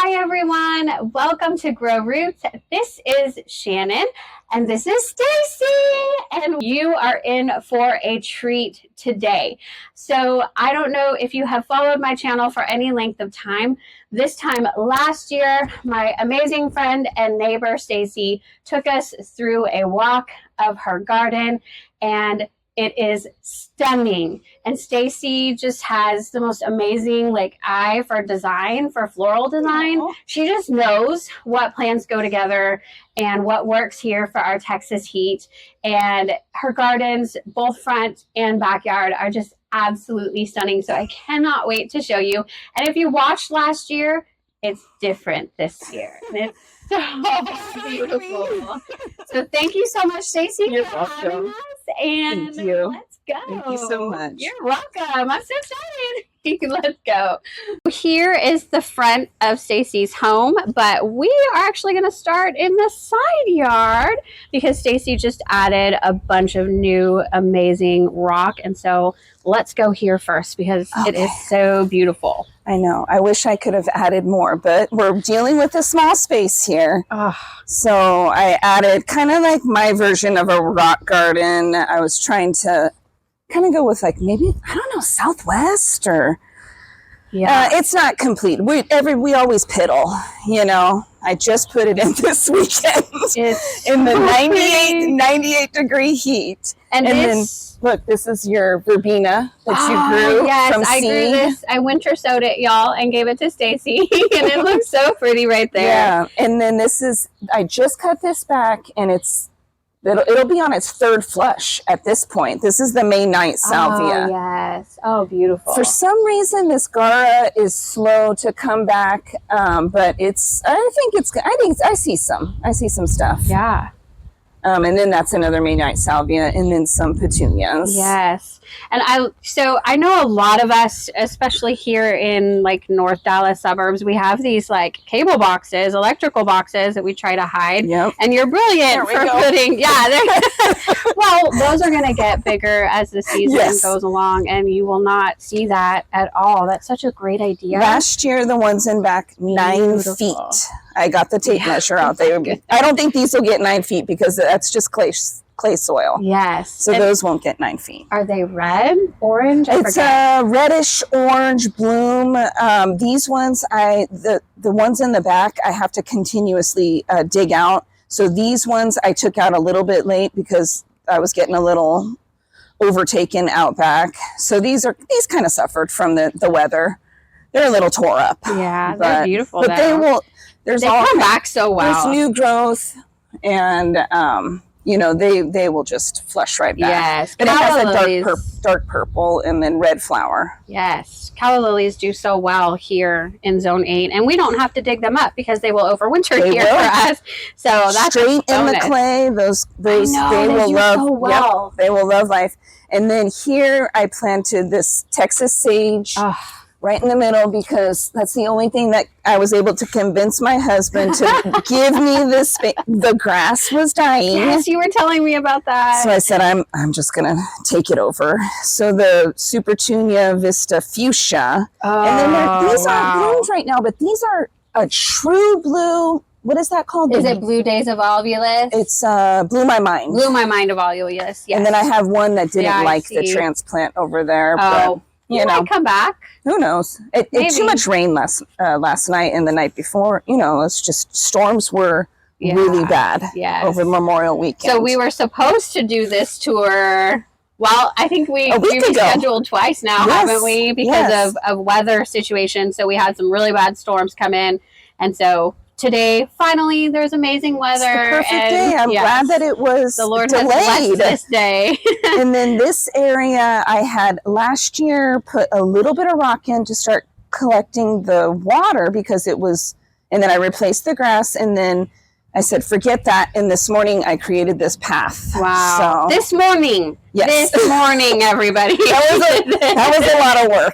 Hi everyone, welcome to Grow Roots. This is Shannon and this is Stacie, and you are in for a treat today. So I don't know if you have followed my channel for any length of time. This time last year, my amazing friend and neighbor Stacie took us through a walk of her garden, and it is stunning. And Stacie just has the most amazing eye for design, for floral design. Aww. She just knows what plants go together and what works here for our Texas heat. And her gardens, both front and backyard, are just absolutely stunning. So I cannot wait to show you. And if you watched last year, it's different this year. And it's so beautiful. So thank you so much, Stacie. You're welcome. And thank you. Let's go. Thank you so much. You're welcome. I'm so excited. Let's go. Here is the front of Stacie's home, but we are actually going to start in the side yard because Stacie just added a bunch of new amazing rock. And so let's go here first because it is so beautiful. I know. I wish I could have added more, but we're dealing with a small space here. So I added kind of like my version of a rock garden. I was trying to kind of go with maybe, I don't know, Southwest or... Yeah, it's not complete. We always piddle, you know. I just put it in this weekend in the 98 degree heat. And then look, this is your verbena that you grew. Yes, from I seed. grew this. I winter sowed it, y'all, and gave it to Stacie, and it looks so pretty right there. Yeah, and then this is, I just cut this back, and it'll be on its third flush at this point. This is the May 9th salvia. Oh, yes. Oh, beautiful. For some reason, this Gara is slow to come back, but I see some stuff. Yeah. And then that's another May 9th salvia, and then some petunias. Yes. And I know a lot of us, especially here in North Dallas suburbs, we have these cable boxes, electrical boxes that we try to hide. Yep. And you're brilliant for putting, well, those are going to get bigger as the season goes along, and you will not see that at all. That's such a great idea. Last year, the ones in back, 9 feet. I got the tape measure out there. I don't think these will get 9 feet because that's just clay soil. Yes. So those won't get 9 feet. Are they red, orange? It's a reddish orange bloom. These ones, the ones in the back, I have to continuously dig out. So these ones I took out a little bit late because I was getting a little overtaken out back. So these kind of suffered from the weather. They're a little tore up. Yeah, they're beautiful. But they will. They come back so well. There's new growth, and they will just flush right back. Yes, but it has a dark purple and then red flower. Yes, calla lilies do so well here in Zone 8, and we don't have to dig them up because they will overwinter here for us. So that's straight in the clay. They will love. So well. Yep, they will love life. And then here I planted this Texas sage. Right in the middle, because that's the only thing that I was able to convince my husband to give me this space. The grass was dying. Yes, you were telling me about that. So I said, I'm just going to take it over. So the Supertunia Vista Fuchsia. And then these aren't blooms right now, but these are a true blue. What is that called? Is it Blue Days of Volvulus? It's Blew My Mind. Blew My Mind of Volvulus, yes. And then I have one that didn't like the transplant over there. Oh. But, might come back. Who knows? It too much rain last night and the night before. It's just storms were really bad over Memorial Weekend. So we were supposed to do this tour. Well, I think we've rescheduled twice now, haven't we? Because of weather situations. So we had some really bad storms come in, and so today, finally, there's amazing weather. It's the perfect day. I'm glad that it was the Lord delayed. Has blessed this day. And then this area, I had last year put a little bit of rock in to start collecting the water because it was, and then I replaced the grass, and then I said, forget that. And this morning I created this path. Wow. So, this morning. Yes. This morning, everybody. that was a lot of work.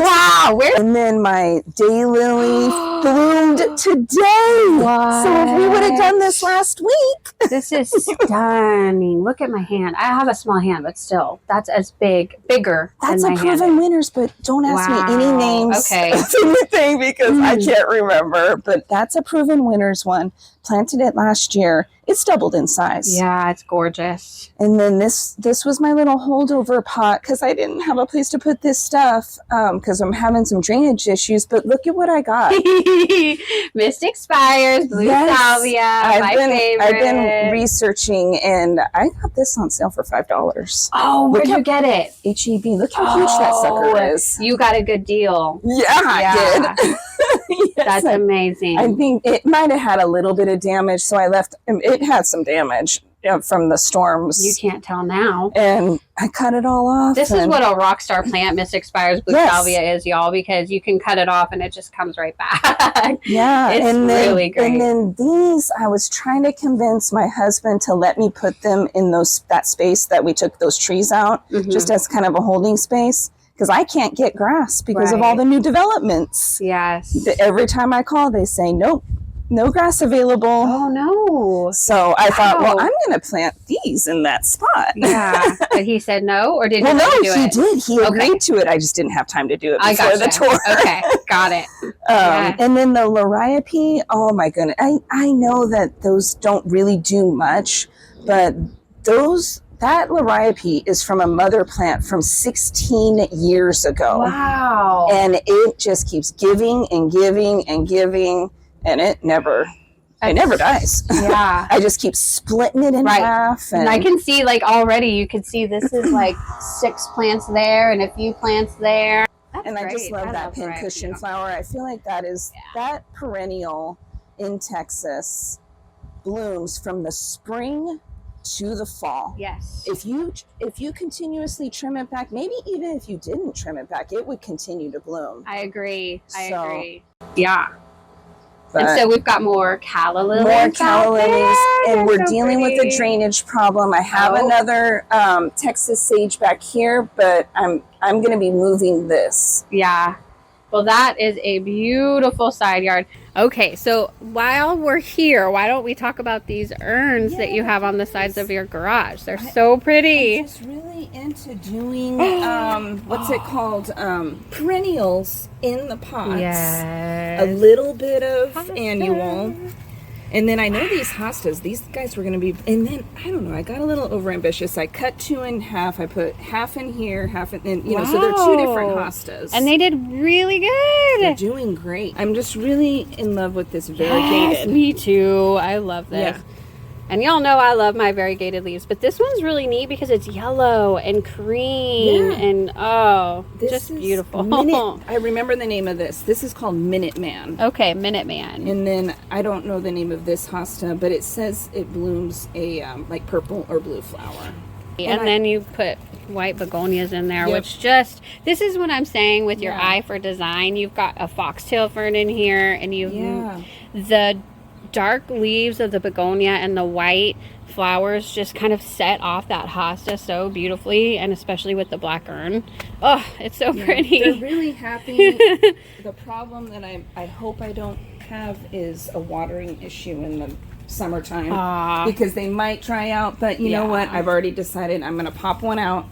Wow. And then my daylily bloomed today. What? So if we would have done this last week, This is stunning. Look at my hand. I have a small hand, but still, that's as bigger That's than a my proven hand. winners, but don't ask me any Wow. names Okay. of anything because I can't remember. But that's a proven winners one. Planted it last year. It's doubled in size. Yeah, it's gorgeous. And then this was my little holdover pot because I didn't have a place to put this stuff because I'm having some drainage issues. But look at what I got. Mystic Spires, Blue Salvia, my favorite. I've been researching, and I got this on sale for $5. Oh, where'd you get it? HEB. Look how huge that sucker is. You got a good deal. Yeah, I did. Yes, That's amazing. I think it might have had a little bit of damage, so I left. It had some damage from the storms. You can't tell now. And I cut it all off. This is what a rock star plant, Mystic Spires Blue Salvia is, y'all, because you can cut it off and it just comes right back. Yeah, it's really great. And then these, I was trying to convince my husband to let me put them in that space that we took those trees out, just as kind of a holding space. Because I can't get grass because of all the new developments. Yes. Every time I call, they say, nope, no grass available. Oh, no. So I thought, well, I'm going to plant these in that spot. Yeah. But he said no, or did he no, do it? He did. He agreed to it. I just didn't have time to do it before the tour. Okay, got it. And then the Liriope, oh my goodness. I know that those don't really do much, but that Liriope is from a mother plant from 16 years ago. Wow. And it just keeps giving and giving and giving, and it never dies. Yeah. I just keep splitting it in half. And I can see, like, already you can see this is like 6 plants there and a few plants there. That's and great. I just love that pincushion flower. I feel like that perennial in Texas blooms from the spring to the fall. Yes. If you continuously trim it back, maybe even if you didn't trim it back, it would continue to bloom. I agree. Yeah. But and so we've got more calla lilies. And we're dealing with a drainage problem. I have another Texas sage back here, but I'm going to be moving this. Yeah. Well, that is a beautiful side yard. Okay, so while we're here, why don't we talk about these urns that you have on the sides of your garage? They're so pretty. I'm just really into doing, what's it called? Perennials in the pots. Yes. A little bit of annual. And then I know these hostas, these guys were going to be, and then, I don't know, I got a little overambitious. I cut 2 in half. I put half in here, half in, so they're 2 different hostas. And they did really good. They're doing great. I'm just really in love with this variegated. Yes, me too. I love this. Yeah. And y'all know I love my variegated leaves, but this one's really neat because it's yellow and cream and just beautiful. I remember the name of this. This is called Minuteman. Okay, Minuteman. And then I don't know the name of this hosta, but it says it blooms a like purple or blue flower. And then you put white begonias in there, which this is what I'm saying with your eye for design. You've got a foxtail fern in here, and the dark leaves of the begonia and the white flowers just kind of set off that hosta so beautifully, and especially with the black urn. Oh, it's so pretty. They're really happy. The problem that I hope I don't have is a watering issue in the summertime because they might dry out, but you know what? I've already decided I'm going to pop one out,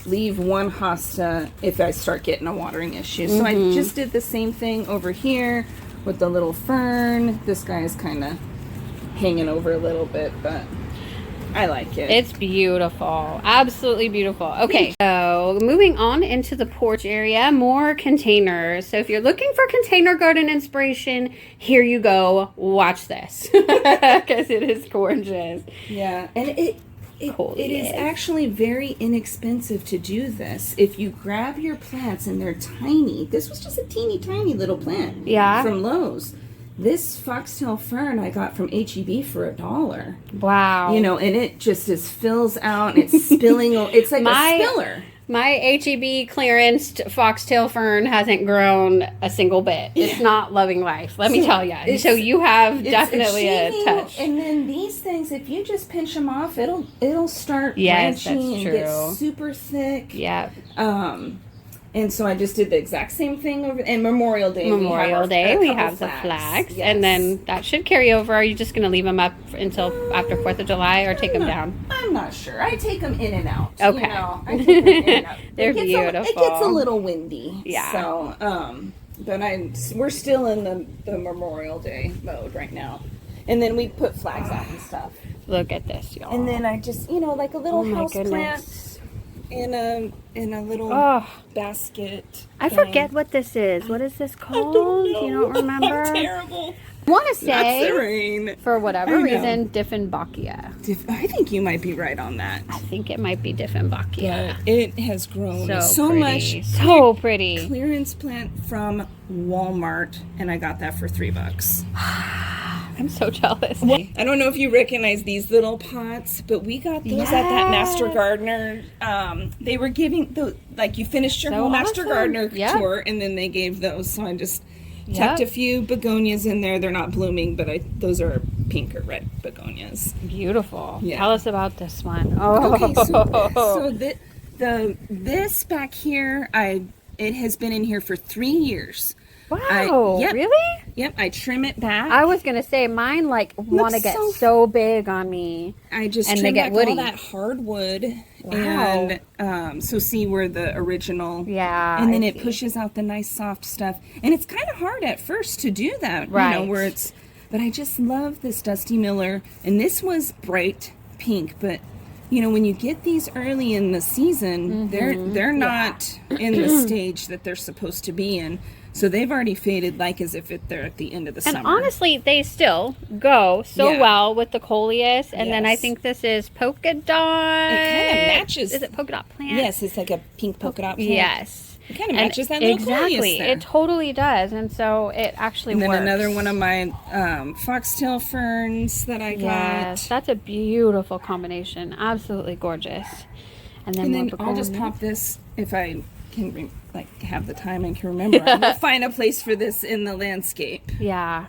leave one hosta if I start getting a watering issue. So I just did the same thing over here with the little fern. This guy is kind of hanging over a little bit, but I like it. It's beautiful. Absolutely beautiful. Okay, so moving on into the porch area, more containers. So if you're looking for container garden inspiration, here you go. Watch this because it is gorgeous. Yeah, and it is actually very inexpensive to do this. If you grab your plants and they're tiny, this was just a teeny tiny little plant from Lowe's. This foxtail fern I got from HEB for $1. Wow. And it just fills out and it's spilling. It's like a spiller. My HEB clearanced foxtail fern hasn't grown a single bit. It's not loving life, let me tell you. So you have definitely a touch. And then these things, if you just pinch them off, it'll start branching and get super thick. Yeah. And so I just did the exact same thing over. And Memorial Day, we have the flags. flags. Yes. And then that should carry over. Are you just going to leave them up until after 4th of July or take them down? I'm not sure. I take them in and out. Okay. You know? I take them in and out. They're beautiful. It gets a little windy. Yeah. So, but we're still in the Memorial Day mode right now. And then we put flags out and stuff. Look at this, y'all. And then I just, like a little house plant in a little basket. I forget what this is. What is this called? You don't remember? I'm terrible. I want to say, serene. For whatever reason, Dieffenbachia. I think you might be right on that. I think it might be Dieffenbachia. It has grown so pretty. much. So pretty. Clearance plant from Walmart, and I got that for $3. I'm so jealous. I don't know if you recognize these little pots, but we got those at that Master Gardener. They were giving you finished your whole Master Gardener tour, and then they gave those. So I just tucked a few begonias in there. They're not blooming, but those are pink or red begonias. Beautiful. Yeah. Tell us about this one. Oh, okay. So this back here, it has been in here for 3 years. Wow, really? Yep, I trim it back. I was going to say mine want to get so big on me. I just trim back all that hardwood. Wow. And so see where the original... Yeah, and then it pushes out the nice soft stuff. And it's kind of hard at first to do that. Right. Where it's... But I just love this Dusty Miller. And this was bright pink, but... when you get these early in the season, they're not in the stage that they're supposed to be in. So they've already faded as if they're at the end of the summer. And honestly, they still go so well with the coleus. And then I think this is polka dot. It kind of matches. Is it polka dot plant? Yes, it's like a pink polka dot plant. Yes. It kind of matches that little coleus there. It totally does. And so it actually works. And then another one of my foxtail ferns that I got. Yes, that's a beautiful combination. Absolutely gorgeous. And then I'll just pop this if I can have the time and can remember. We'll find a place for this in the landscape. Yeah.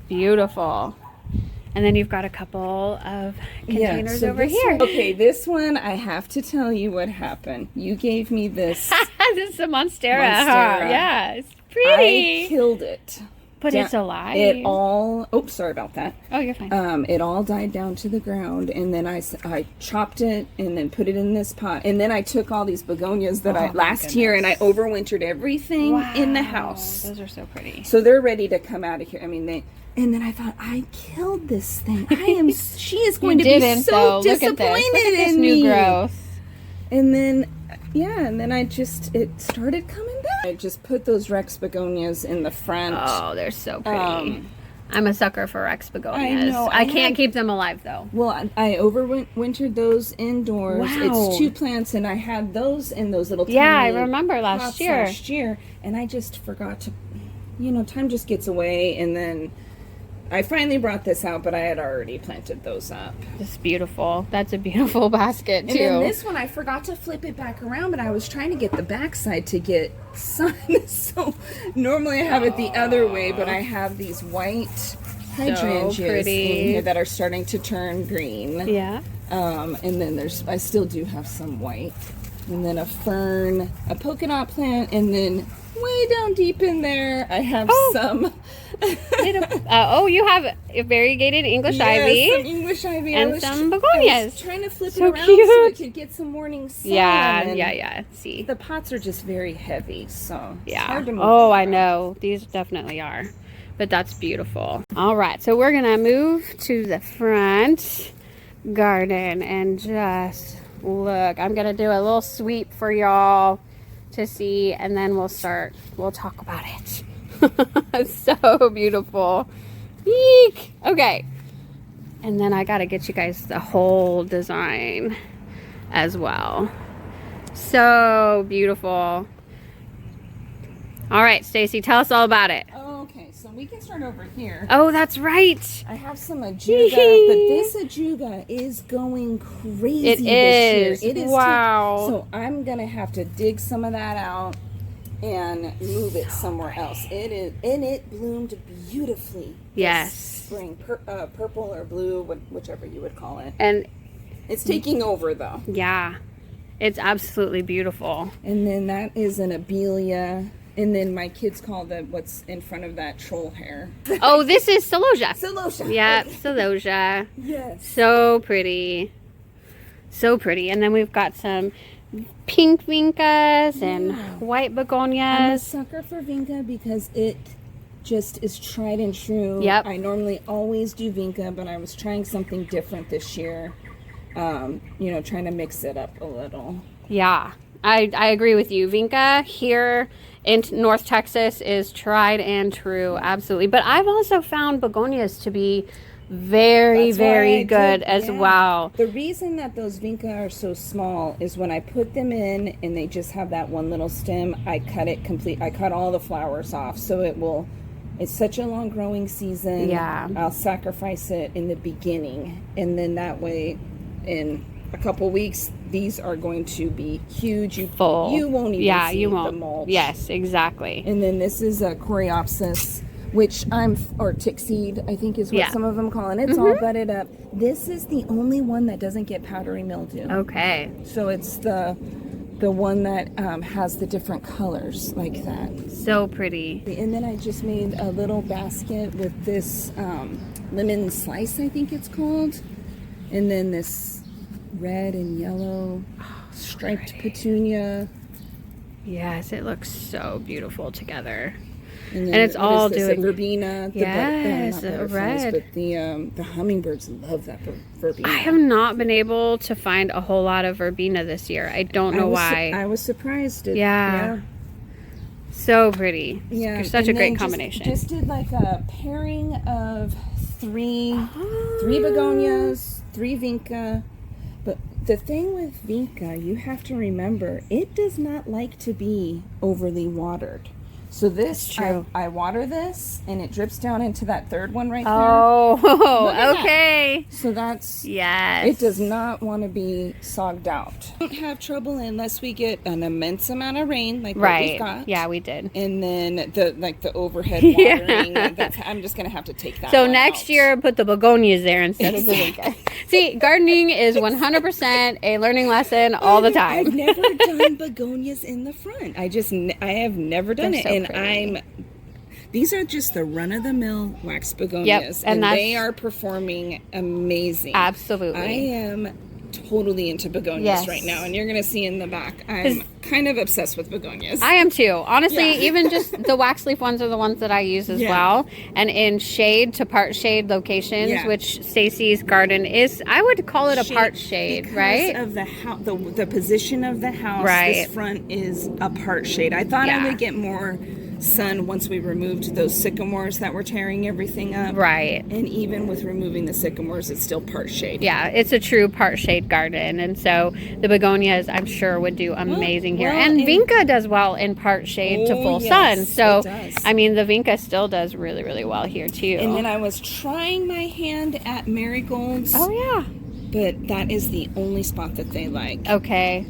Beautiful. And then you've got a couple of containers over here. Okay, this one, I have to tell you what happened. You gave me this. This is a Monstera. Huh? Yeah, it's pretty. I killed it. But it's alive. It all... Oops, sorry about that. Oh, you're fine. It all died down to the ground, and then I chopped it and then put it in this pot. And then I took all these begonias that last year, and I overwintered everything in the house. Those are so pretty. So they're ready to come out of here. I mean, And then I thought, I killed this thing. She is going to be so disappointed Look at this in new me. growth. And then, it started coming back. I just put those Rex begonias in the front. Oh, they're so pretty. I'm a sucker for Rex begonias. I know. I can't keep them alive, though. Well, I overwintered those indoors. Wow. It's 2 plants, and I had those in those little I tiny remember last year. And I just forgot to, time just gets away, and then I finally brought this out, but I had already planted those up. It's beautiful. That's a beautiful basket, too. And then this one, I forgot to flip it back around, but I was trying to get the backside to get sun. So normally I have it the other way, but I have these white hydrangeas in here that are starting to turn green. Yeah. And then I still do have some white. And then a fern, a polka dot plant, and then way down deep in there, I have some... you have a variegated English ivy. Some English ivy. And some begonias. I was trying to flip it around cute. so it could get some morning sun. Yeah. See. The pots are just very heavy, so it's yeah. hard to move I know. These definitely are. But that's beautiful. All right, so we're going to move to the front garden and just look. I'm going to do a little sweep for y'all to see, and then we'll talk about it. It's so beautiful. Eek! Okay. And then I gotta get you guys the whole design as well. So beautiful. All right, Stacie, tell us all about it. Okay, so we can start over here. Oh, that's right. I have some ajuga, but this ajuga is going crazy this year. It is. Wow. So I'm gonna have to dig some of that out and move it somewhere else. It is, and it bloomed beautifully. Yes. Spring, purple or blue, whichever you would call it. And it's taking over though. Yeah. It's absolutely beautiful. And then that is an abelia. And then my kids call what's in front of that troll hair. Oh, this is celosia. Celosia. Yep, celosia. Yes. So pretty. So pretty. And then we've got some pink vincas and white begonias. I'm a sucker for vinca because it just is tried and true. Yep. I normally always do vinca, but I was trying something different this year. You know, trying to mix it up a little. Yeah, I agree with you. Vinca here in North Texas is tried and true, absolutely. But I've also found begonias to be very, very good as well. The reason that those vinca are so small is when I put them in and they just have that one little stem, I cut it complete. I cut all the flowers off, so it's such a long growing season. Yeah. I'll sacrifice it in the beginning, and then that way in a couple weeks these are going to be huge. You won't even see the mulch. Yes, exactly. And then this is a Coreopsis, which or tickseed, I think is what some of them call it. It's all budded up. This is the only one that doesn't get powdery mildew. Okay. So it's the one that has the different colors like that. So pretty. And then I just made a little basket with this lemon slice, I think it's called. And then this red and yellow striped petunia. Yes, it looks so beautiful together. And it's all doing verbena. Yes, not red. But the hummingbirds love that verbena. I have not been able to find a whole lot of verbena this year. I don't know why. I was surprised. Yeah. So pretty. Yeah. Such a great combination. Just did like a pairing of three begonias, 3 vinca. But the thing with vinca, you have to remember, it does not like to be overly watered. So this, I water this, and it drips down into that third one right there. Oh, okay. So that's, yes. It does not want to be sogged out. Don't have trouble unless we get an immense amount of rain, like what we've got. Yeah, we did. And then the overhead watering. I'm just gonna have to take that. So next year, put the begonias there instead of the vinca. See, gardening is 100% a learning lesson all the time. I've never done begonias in the front. I have never done it. So and these are just the run-of-the-mill wax begonias. Yep, and they are performing amazing. Absolutely. I am totally into begonias right now, and you're going to see in the back, I'm kind of obsessed with begonias. I am too. Honestly, even just the wax leaf ones are the ones that I use as well. And in shade to part shade locations, which Stacie's garden is, I would call it a part shade, right? Because of the position of the house, this front is a part shade. I thought I would get more sun once we removed those sycamores that were tearing everything up. Right. And even with removing the sycamores, it's still part shade. Yeah, it's a true part shade garden. And so the begonias, I'm sure, would do amazing here. And vinca does well in part shade to full sun. So, I mean, the vinca still does really, really well here, too. And then I was trying my hand at marigolds. Oh, yeah. But that is the only spot that they like. Okay.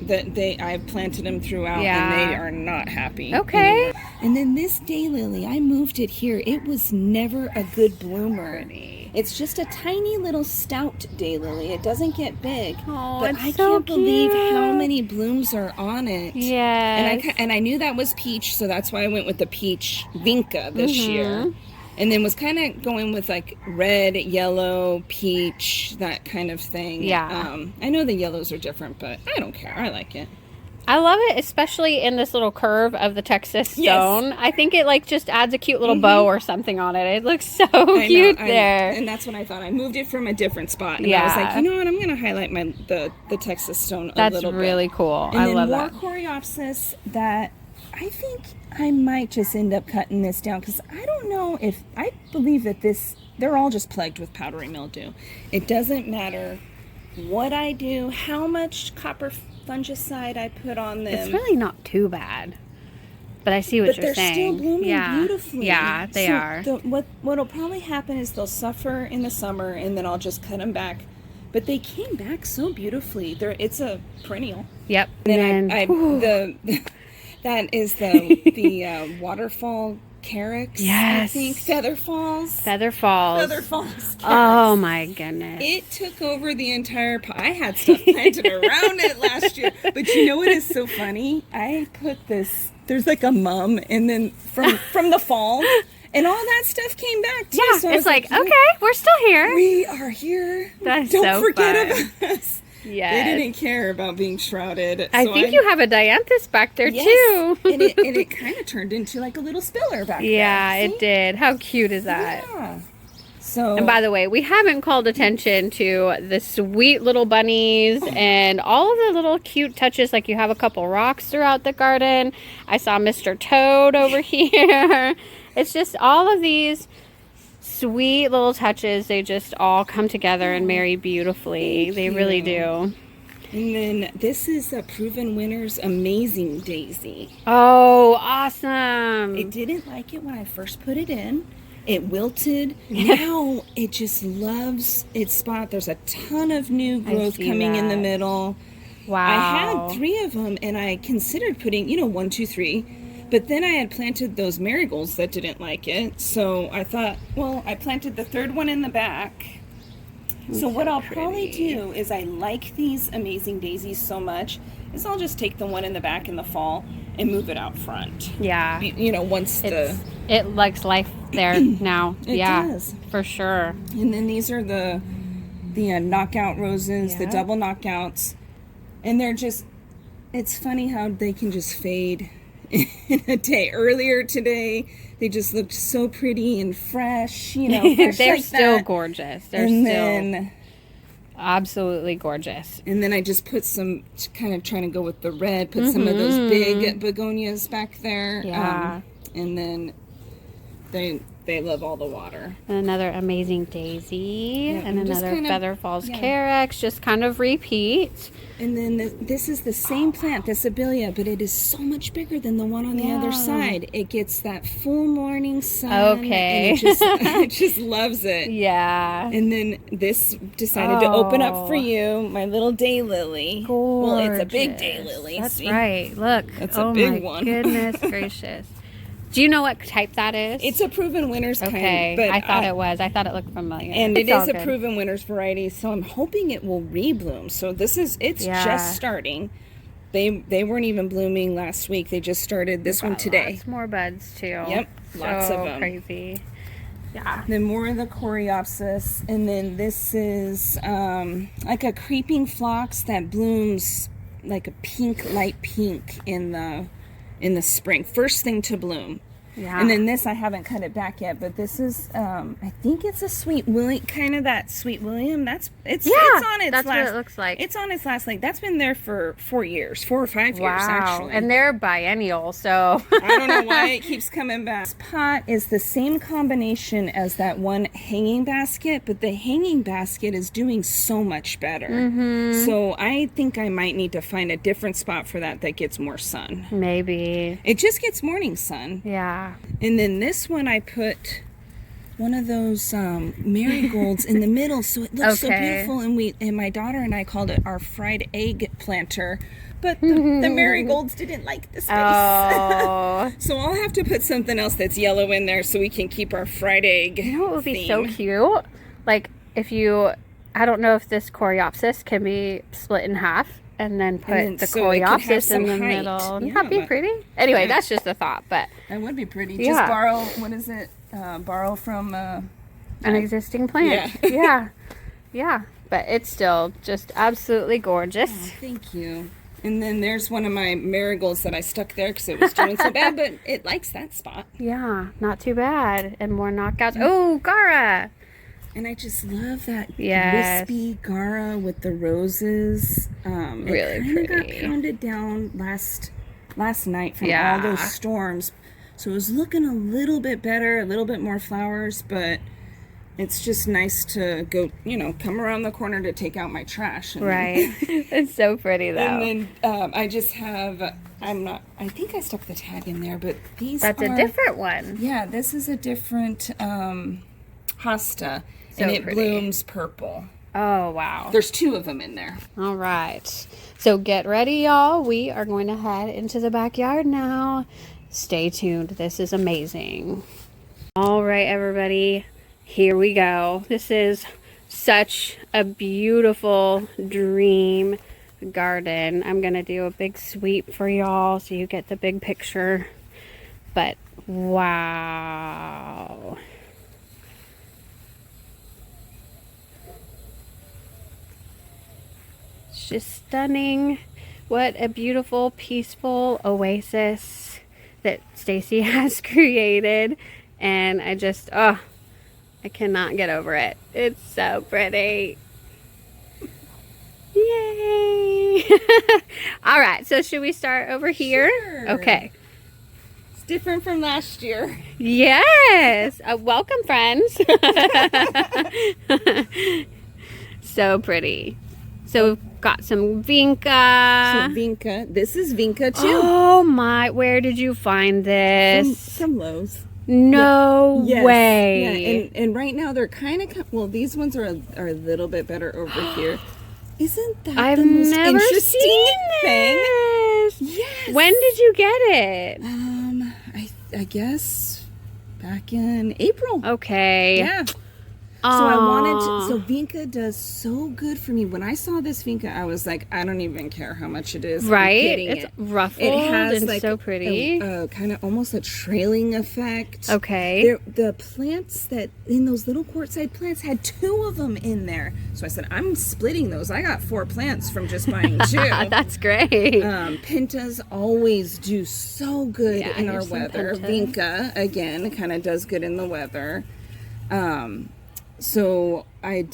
I've planted them throughout, and they are not happy. Okay. Anymore. And then this daylily, I moved it here. It was never a good bloomer. It's just a tiny little stout daylily. It doesn't get big. Oh, but I can't believe how many blooms are on it. Yeah. And I knew that was peach, so that's why I went with the peach vinca this year. And then was kind of going with like red, yellow, peach, that kind of thing. Yeah. I know the yellows are different, but I don't care. I like it. I love it, especially in this little curve of the Texas stone. I think it like just adds a cute little bow or something on it. It looks so cute there. And that's what I thought. I moved it from a different spot. And I was like, you know what? I'm going to highlight the Texas stone a little bit. That's really cool. And I love that. And more Coreopsis that I think I might just end up cutting this down because I don't know if I believe that they're all just plagued with powdery mildew. It doesn't matter what I do, how much copper fungicide I put on them. It's really not too bad. But I see what you're saying. But they're still blooming beautifully. Yeah, they are. What'll probably happen is they'll suffer in the summer, and then I'll just cut them back. But they came back so beautifully. It's a perennial. Yep. And then that is the waterfall carex. Yes. I think Feather Falls. Feather Falls. Feather Falls. Oh my goodness. It took over the entire I had stuff planted around it last year. But you know what is so funny? I put this, there's like a mum, and then from the fall, and all that stuff came back too. Yeah, so it's like, okay, we're still here. We are here. That's Don't so forget fun. about us. Yes. They didn't care about being shrouded. I think you have a dianthus back there too. and it kind of turned into like a little spiller back there. Yeah, See? it did. How cute is that? Yeah. So, and by the way, we haven't called attention to the sweet little bunnies and all of the little cute touches. Like you have a couple rocks throughout the garden. I saw Mr. Toad over here. It's just all of these sweet little touches. They just all come together and marry beautifully. They really do. And then this is a Proven Winners Amazing Daisy. Oh, awesome. It didn't like it when I first put it in. It wilted. Now it just loves its spot. There's a ton of new growth coming in the middle. Wow. I had 3 of them, and I considered putting, 1, 2, 3. But then I had planted those marigolds that didn't like it. So I thought, well, I planted the 3rd one in the back. So what I'll probably do is, I like these Amazing Daisies so much, is I'll just take the one in the back in the fall and move it out front. Yeah. Once it likes life there now. It does. For sure. And then these are the knockout roses, the double knockouts. And they're just, it's funny how they can just fade in a day. Earlier today, they just looked so pretty and fresh, fresh. They're like still that. gorgeous. They're And still then, absolutely gorgeous. and then I just put some, kind of trying to go with the red, put some of those big begonias back there. Yeah. And then they love all the water. And another Amazing Daisy. And another kind of, Feather Falls Carex. Just kind of repeat. And then this is the same plant, this Abelia, but it is so much bigger than the one on the other side. It gets that full morning sun. Okay. And it just loves it. Yeah. And then this decided to open up for you, my little daylily. Gorgeous. Well, it's a big daylily. That's see? right. Look. That's a big one. Goodness gracious. Do you know what type that is? It's a Proven Winners okay. kind. But I thought it was. I thought it looked familiar. And it is a Proven Winners variety, so I'm hoping it will rebloom. So it's just starting. They weren't even blooming last week. They just started this one today. Lots more buds too. Yep, lots of them. Crazy. Yeah. Then more of the Coreopsis, and then this is like a creeping phlox that blooms like a light pink in the spring. First thing to bloom. Yeah. And then this, I haven't cut it back yet, but this is, I think it's a Sweet William, kind of that Sweet William. It's on its that's last. what it looks like. It's on its last leg. That's been there for 4 years, 4 or 5 years actually. And they're biennial, so I don't know why it keeps coming back. This pot is the same combination as that one hanging basket, but the hanging basket is doing so much better. Mm-hmm. So I think I might need to find a different spot for that gets more sun. maybe. It just gets morning sun. Yeah. And then this one, I put one of those marigolds in the middle, so it looks so beautiful. And my daughter and I called it our fried egg planter, but the marigolds didn't like the space. Oh. So I'll have to put something else that's yellow in there so we can keep our fried egg. You know what would be theme. so cute? Like I don't know if this Coreopsis can be split in half. And then put the Coreopsis in the middle. Wouldn't that be pretty? Anyway, that's just a thought, but that would be pretty. Yeah. Just borrow, what is it? Borrow from an existing plant. Yeah. Yeah. But it's still just absolutely gorgeous. Oh, thank you. And then there's one of my marigolds that I stuck there because it was doing so bad, but it likes that spot. Yeah, not too bad. And more knockouts. Oh, Gara! And I just love that wispy Gara with the roses. Really it kind of got pretty. pounded down last night from all those storms. So it was looking a little bit better, a little bit more flowers, but it's just nice to go, come around the corner to take out my trash. Right. It's so pretty, though. And then I just have, I think I stuck the tag in there, but That's a different one. Yeah, this is a different hosta. So and it pretty. blooms purple. Oh, wow. There's 2 of them in there. All right. So get ready, y'all. We are going to head into the backyard now Stay tuned. This is amazing. All right, everybody, here we go. This is such a beautiful dream garden. I'm gonna do a big sweep for y'all so you get the big picture. But wow. It's just stunning. What a beautiful, peaceful oasis that Stacie has created. And I just, I cannot get over it. It's so pretty. Yay! All right, so should we start over here? Sure. Okay. It's different from last year. Yes. Welcome, friends. So pretty. So we've got some Vinca. So Vinca, this is Vinca too. Oh my, where did you find this? Some Lowe's. No Yes. way. Yeah, and right now they're kind of, well, these ones are a little bit better over here. Isn't that I've the most never interesting seen thing? this. Yes. When did you get it? I guess back in April. Okay. Yeah. So I wanted to, so Vinca does so good for me. When I saw this Vinca, I was like, I don't even care how much it is. Right? I'm getting It's it. ruffled It has and like so pretty. a kind of almost a trailing effect. Okay. The plants that in those little quartzite plants had 2 of them in there. So I said, I'm splitting those. I got 4 plants from just buying 2. That's great. Pentas always do so good Yeah, in our here's some weather. pentas. Vinca, again, kind of does good in the weather. So I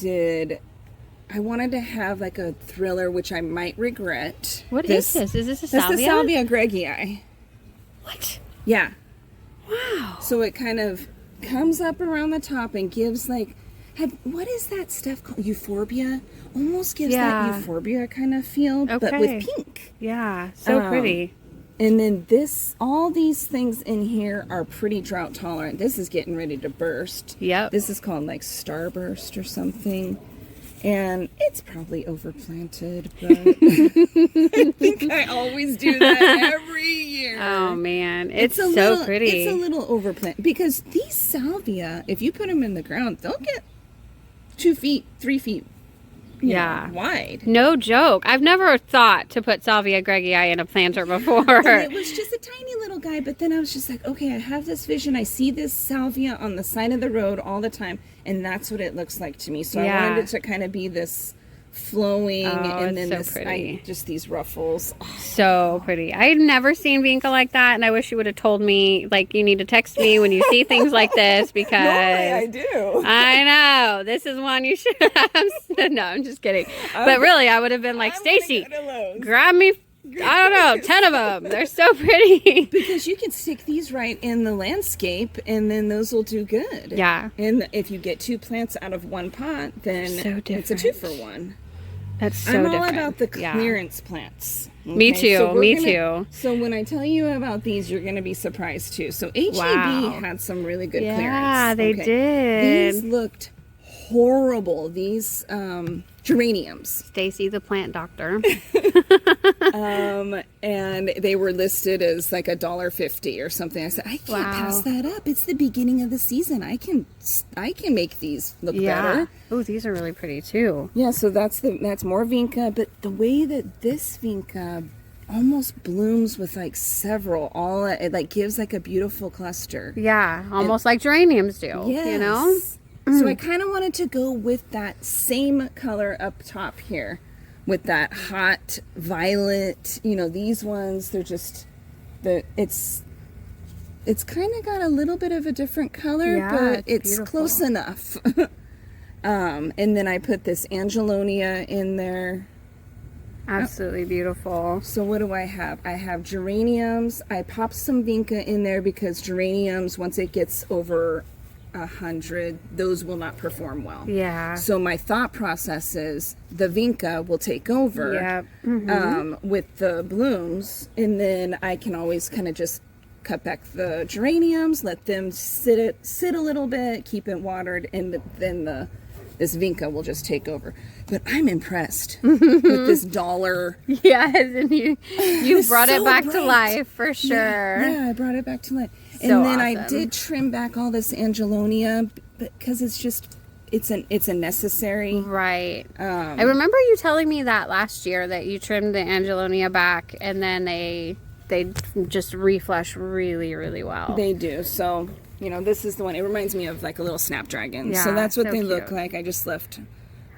wanted to have like a thriller, which I might regret. What is this? Is this a That's salvia? the Salvia Greggii. What? Yeah. Wow. So it kind of comes up around the top and gives like, what is that stuff called? Euphorbia? Almost gives that euphorbia kind of feel, but Okay. with pink. Yeah, so pretty. And then all these things in here are pretty drought tolerant. This is getting ready to burst. Yep. This is called like Starburst or something. And it's probably overplanted, but I think I always do that every year. Oh man, it's so little, pretty. It's a little overplanted because these salvia, if you put them in the ground, they'll get 2 feet, 3 feet wide. No joke. I've never thought to put Salvia Greggii in a planter before. And it was just a tiny little guy, but then I was just like, okay, I have this vision. I see this salvia on the side of the road all the time, and that's what it looks like to me. So I wanted it to kind of be this flowing, and then so pretty. just these ruffles. So pretty. I had never seen Vinca like that, and I wish you would have told me, like, you need to text me when you see things like this, because I do. I know this is one you should have. No, I'm just kidding. But really, I would have been like, Stacie, grab me, I don't know, 10 of them. They're so pretty. Because you can stick these right in the landscape, and then those will do good. Yeah. And if you get 2 plants out of 1 pot, then So it's a 2-for-1. That's so I'm all different. about the Yeah. clearance plants. Me Okay? too. So we're Me gonna- too. So when I tell you about these, you're going to be surprised too. So HEB Wow. had some really good Yeah, clearance. they did. These looked horrible. These geraniums. Stacie, the plant doctor. And they were listed as like $1.50 or something. I said, I can't Wow. pass that up. It's the beginning of the season. I can make these look better. Oh, these are really pretty too. Yeah, so that's more Vinca, but the way that this Vinca almost blooms with like several, it like gives like a beautiful cluster. Yeah, almost like geraniums do. Yes. You know? So I kind of wanted to go with that same color up top here, with that hot violet. You know, these ones, they're just it's kind of got a little bit of a different color, Yeah, but it's it's beautiful. close enough. And then I put this Angelonia in there. Absolutely beautiful. So what do I have? I have geraniums. I popped some Vinca in there because geraniums, once it gets over 100, those will not perform well. Yeah. So my thought process is the Vinca will take over Yeah. with the blooms, and then I can always kind of just cut back the geraniums, let them sit a little bit, keep it watered, and then the this Vinca will just take over. But I'm impressed with this dollar. Yes, and you brought it back to life for sure. Yeah, I brought it back to life. So and then awesome. I did trim back all this Angelonia because it's a necessary. Right. I remember you telling me that last year that you trimmed the Angelonia back, and then they just reflush really, really well. They do. So, this is the one. It reminds me of like a little snapdragon. Yeah, so that's what so they cute. look like. I just left.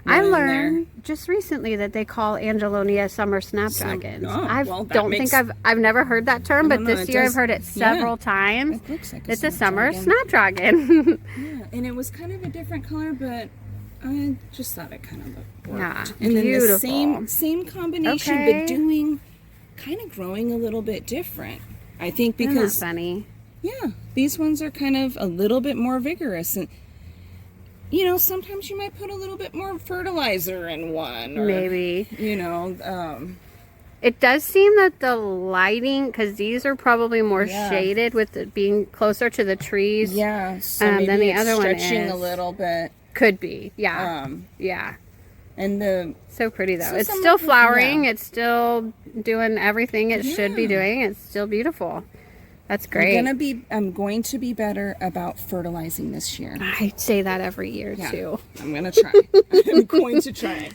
I one learned just recently that they call Angelonia summer snapdragons. I've never heard that term, but this year I've heard it several times. It looks like it's a summer snapdragon. Yeah, and it was kind of a different color, but I just thought it kind of worked. Yeah, and beautiful. then the same combination, Okay. but doing kind of growing a little bit different. I think Isn't that because funny? yeah, these ones are kind of a little bit more vigorous, and sometimes you might put a little bit more fertilizer in one, or, Maybe. It does seem that the lighting, because these are probably more shaded with it being closer to the trees. Yeah, so maybe than the it's other one stretching is. a little bit. Could be. Yeah. Yeah. And So pretty though. So It's some still of it- flowering. yeah. It's still doing everything it should be doing. It's still beautiful. That's great. I'm going to be better about fertilizing this year. I say that every year too. I'm gonna try. I'm going to try.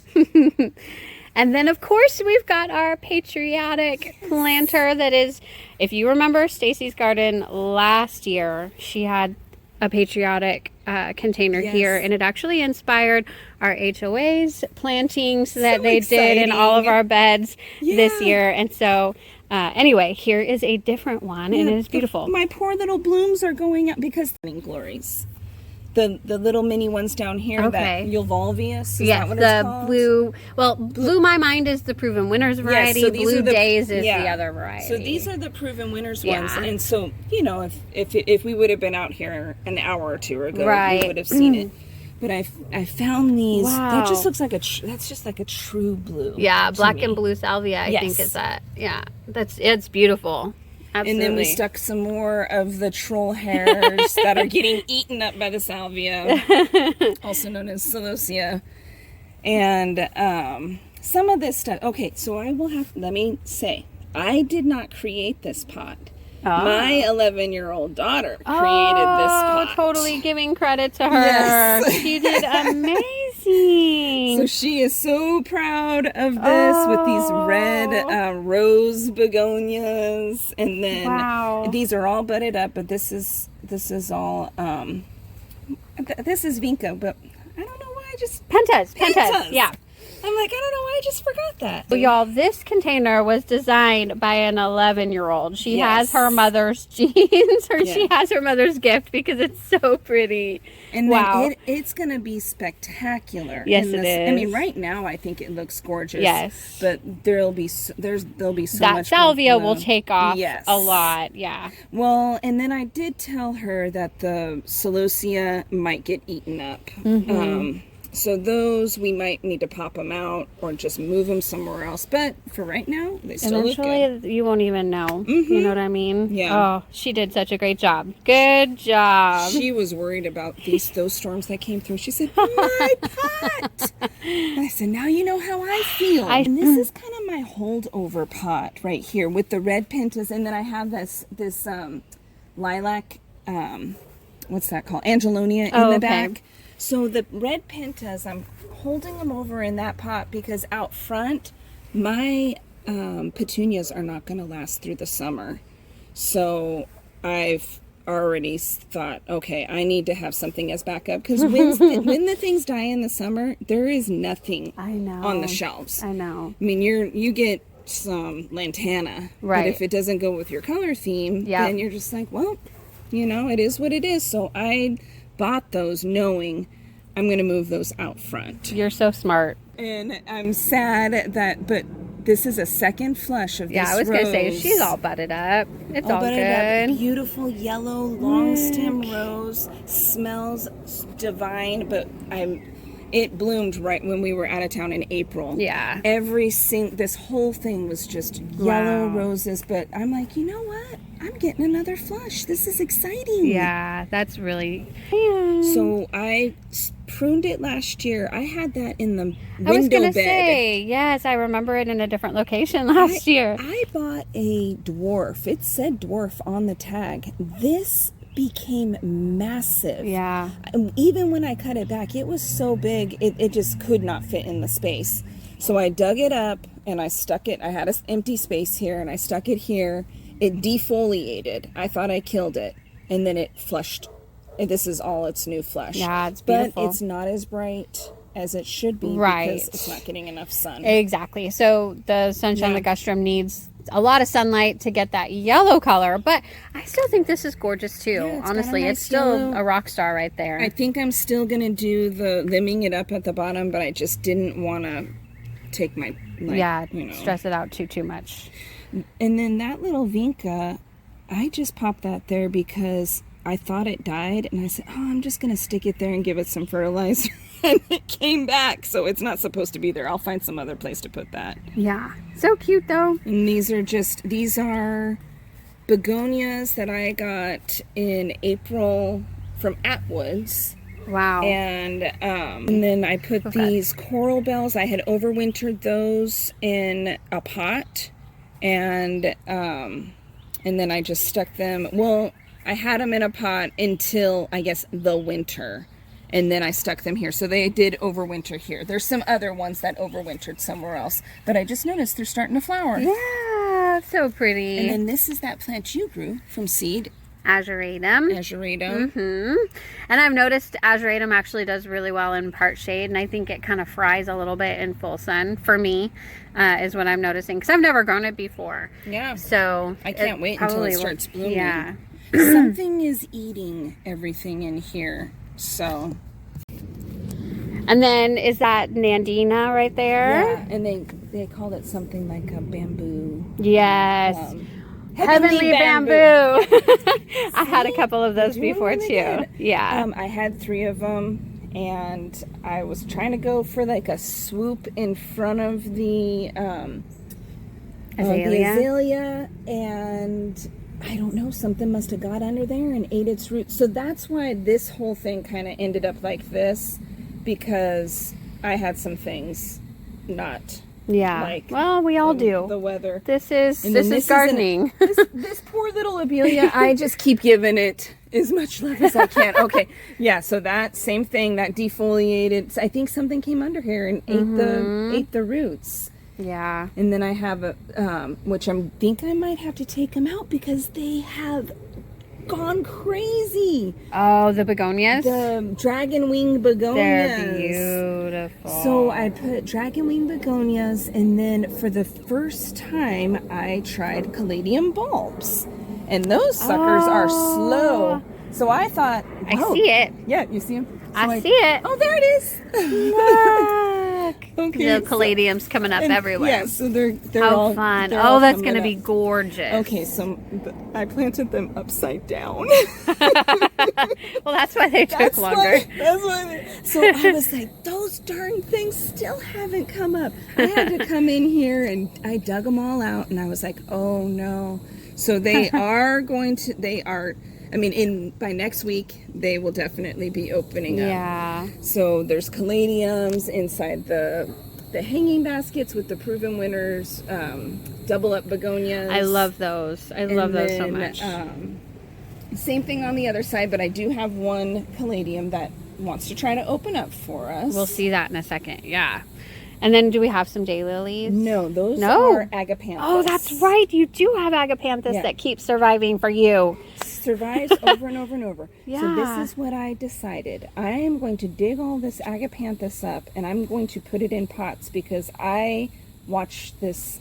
And then of course we've got our patriotic planter that is, if you remember Stacie's garden last year, she had a patriotic container here, and it actually inspired our HOA's plantings that they did in all of our beds this year. And so anyway, here is a different one, and it is beautiful. My poor little blooms are going up because glories. The little mini ones down here, that Ulvolvius, is that what it's called? Blue My Mind is the Proven Winners variety. So these Blue are the, Days is the other variety. So these are the Proven Winners ones, and so if we would have been out here an hour or two ago, we would have seen it. But I found these. Wow. That just looks like that's just like a true blue. Yeah, black and blue salvia. I think is that. Yeah, it's beautiful. Absolutely. And then we stuck some more of the troll hairs that are getting eaten up by the salvia, also known as celosia. And some of this stuff. Okay, so let me say, I did not create this pot. My 11-year-old daughter created this pot. Totally giving credit to her. Yes. She did amazing. So she is so proud of this with these red rose begonias, and then these are all budded up. But this is all this is Vinca, but I don't know why I just Pentas. Yeah. I'm like, I don't know why I just forgot that. Well, y'all, this container was designed by an 11-year-old. She has her mother's genes, or she has her mother's gift, because it's so pretty. And then it's going to be spectacular. Yes, it is. I mean, right now I think it looks gorgeous. Yes. But there'll be so much. That salvia will take off a lot. Yeah. Well, and then I did tell her that the celosia might get eaten up. So those, we might need to pop them out or just move them somewhere else. But for right now, they still look good. Eventually, you won't even know. You know what I mean? Yeah. Oh, she did such a great job. Good job. She was worried about those storms that came through. She said, my pot! I said, now you know how I feel. And this is kind of my holdover pot right here with the red pentas. And then I have this lilac, what's that called? Angelonia in the back. So the red pentas, I'm holding them over in that pot because out front, my petunias are not going to last through the summer. So I've already thought, okay, I need to have something as backup, because when the things die in the summer, there is nothing on the shelves. I know. I mean, you get some lantana, but if it doesn't go with your color theme, then you're just like, well, it is what it is. So I bought those knowing I'm going to move those out front. You're so smart. And I'm sad but this is a second flush of this rose. Yeah, I was going to say, she's all budded up. It's all budded good. Up, beautiful yellow long stem rose. Smells divine, but it bloomed right when we were out of town in April. Yeah. This whole thing was just yellow roses, but I'm like, you know what? I'm getting another flush. This is exciting. Yeah, that's really... So I pruned it last year. I had that in the window I was gonna bed. say, yes, I remember it in a different location last year. I bought a dwarf. It said dwarf on the tag. This became massive. Yeah. Even when I cut it back, it was so big, it just could not fit in the space. So I dug it up and I stuck it. I had an empty space here and I stuck it here. It defoliated. I thought I killed it. And then it flushed. And this is all its new flesh. Yeah, it's beautiful. But it's not as bright as it should be, right, because it's not getting enough sun. Exactly. So the sunshine ligustrum needs a lot of sunlight to get that yellow color, but I still think this is gorgeous too. Yeah, honestly, nice it's still yellow. a rock star right there. I think I'm still gonna do the limbing it up at the bottom, but I just didn't want to take my stress it out too much. And then that little vinca, I just popped that there because I thought it died, and I said, oh, I'm just gonna stick it there and give it some fertilizer. And it came back, so it's not supposed to be there. I'll find some other place to put that. Yeah, so cute though. And these are begonias that I got in April from Atwoods. Wow. And then I put these coral bells. I had overwintered those in a pot, and then I just stuck them. Well, I had them in a pot until, I guess, the winter. And then I stuck them here. So they did overwinter here. There's some other ones that overwintered somewhere else. But I just noticed they're starting to flower. Yeah, so pretty. And then this is that plant you grew from seed. Azuratum. Azuratum. And I've noticed Azuratum actually does really well in part shade. And I think it kind of fries a little bit in full sun. For me, is what I'm noticing. Because I've never grown it before. Yeah. So I can't wait until it starts blooming. Yeah. Something is eating everything in here. So, and then is that Nandina right there? Yeah, and they called it something like a bamboo. Yes. Heavenly bamboo. I had a couple of those before too. Good. Yeah. I had 3 of them, and I was trying to go for like a swoop in front of the azalea, and I don't know, something must have got under there and ate its roots. So that's why this whole thing kind of ended up like this, because I had some things not like. Well, we all do. The weather. This is gardening. This poor little abelia, I just keep giving it as much love as I can. Okay, yeah. So that same thing that defoliated. I think something came under here and ate the roots. Yeah. And then I have a, which I think I might have to take them out because they have gone crazy. Oh, the begonias? The dragon wing begonias. They're beautiful. So I put dragon wing begonias, and then for the first time I tried caladium bulbs. And those suckers are slow. So I thought, I see it. Yeah, you see them? So I see it. Oh, there it is. Look. Okay, The caladiums coming up everywhere. Yeah, so they're How all fun. they're Oh, all that's coming going to up. be gorgeous. Okay, so I planted them upside down. Well, that's why they took longer. So I was like, those darn things still haven't come up. I had to come in here and I dug them all out, and I was like, oh no. So they are by next week, they will definitely be opening up. Yeah. So there's caladiums inside the hanging baskets with the proven winners, double up begonias. I love those. I love those so much. Same thing on the other side, but I do have one caladium that wants to try to open up for us. We'll see that in a second. Yeah. And then do we have some daylilies? No, those are agapanthus. Oh, that's right. You do have agapanthus that keeps surviving for you. Survives over and over and over. Yeah. So this is what I decided. I am going to dig all this agapanthus up, and I'm going to put it in pots because I watched this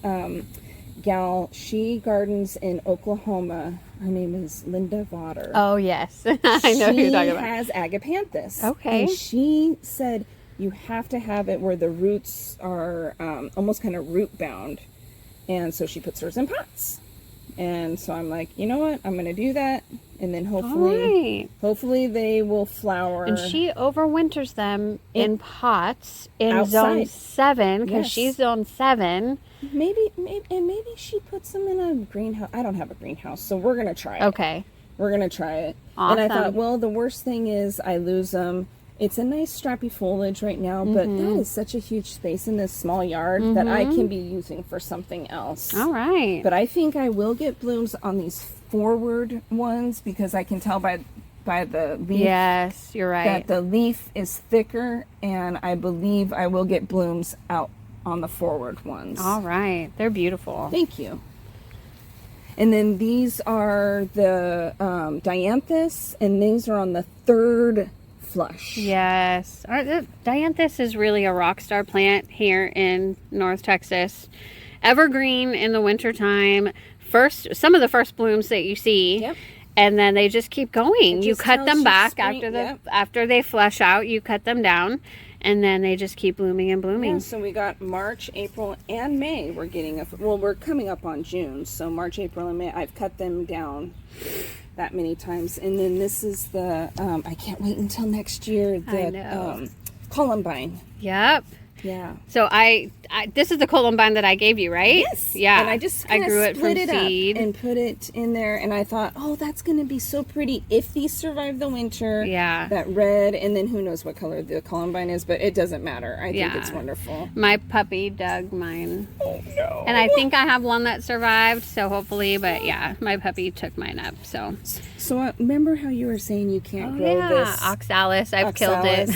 gal. She gardens in Oklahoma. Her name is Linda Votter. Oh, yes. I know who you're talking about. She has agapanthus. Okay. And she said you have to have it where the roots are almost kind of root bound. And so she puts hers in pots. And so I'm like, you know what? I'm going to do that. And then hopefully they will flower. And she overwinters them in pots in outside. zone 7 because Yes. she's zone 7. Maybe she puts them in a greenhouse. I don't have a greenhouse, so we're going to try it. Okay. We're going to try it. Awesome. And I thought, well, the worst thing is I lose them It's a nice strappy foliage right now, but that is such a huge space in this small yard that I can be using for something else. All right. But I think I will get blooms on these forward ones because I can tell by the leaf. Yes, you're right. That the leaf is thicker, and I believe I will get blooms out on the forward ones. All right. They're beautiful. Thank you. And then these are the dianthus, and these are on the third flush. Yes. Dianthus is really a rock star plant here in North Texas. Evergreen in the wintertime. Some of the first blooms that you see. Yep. And then they just keep going. You cut them back spring, after they flush out. You cut them down, and then they just keep blooming and blooming. Yeah, so we got March, April, and May. We're getting we're coming up on June. So March, April, and May. I've cut them down that many times. And then this is the I can't wait until next year. The columbine. Yep. Yeah. So this is the columbine that I gave you, right? Yes. Yeah. And I just grew it from seed and put it in there, and I thought, oh, that's going to be so pretty if these survive the winter. Yeah. That red, and then who knows what color the columbine is, but it doesn't matter. I think it's wonderful. My puppy dug mine. Oh no. And I think I have one that survived, so hopefully, but yeah, my puppy took mine up. So remember how you were saying you can't grow this oxalis? I've killed it.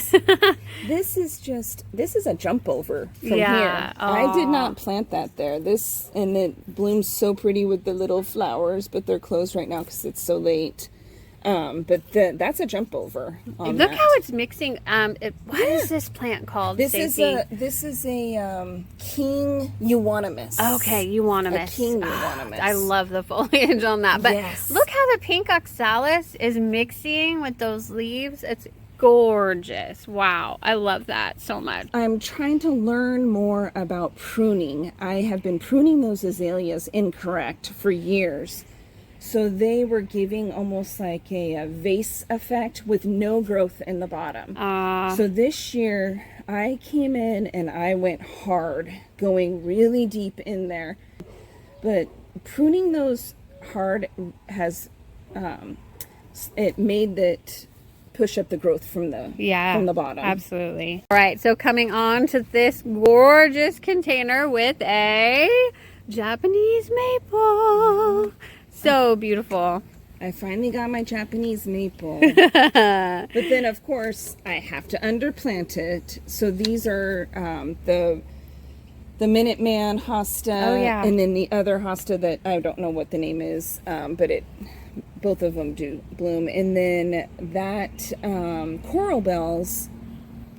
This is a jump over from here. Aww. I did not plant that there. And it blooms so pretty with the little flowers, but they're closed right now because it's so late. But that's a jump over. Look how it's mixing. What is this plant called? This is a king euonymus. Okay, euonymus. A king euonymus. I love the foliage on that. But yes. Look how the pink oxalis is mixing with those leaves. It's gorgeous. Wow, I love that so much. I'm trying to learn more about pruning. I have been pruning those azaleas incorrect for years. So they were giving almost like a vase effect with no growth in the bottom. So this year I came in and I went hard, going really deep in there. But pruning those hard has it made it push up the growth from the bottom. Absolutely. All right, so coming on to this gorgeous container with a Japanese maple. So beautiful. I finally got my Japanese maple. But then, of course, I have to underplant it. So these are the Minuteman hosta. Oh, yeah. And then the other hosta that I don't know what the name is, but both of them do bloom. And then that coral bells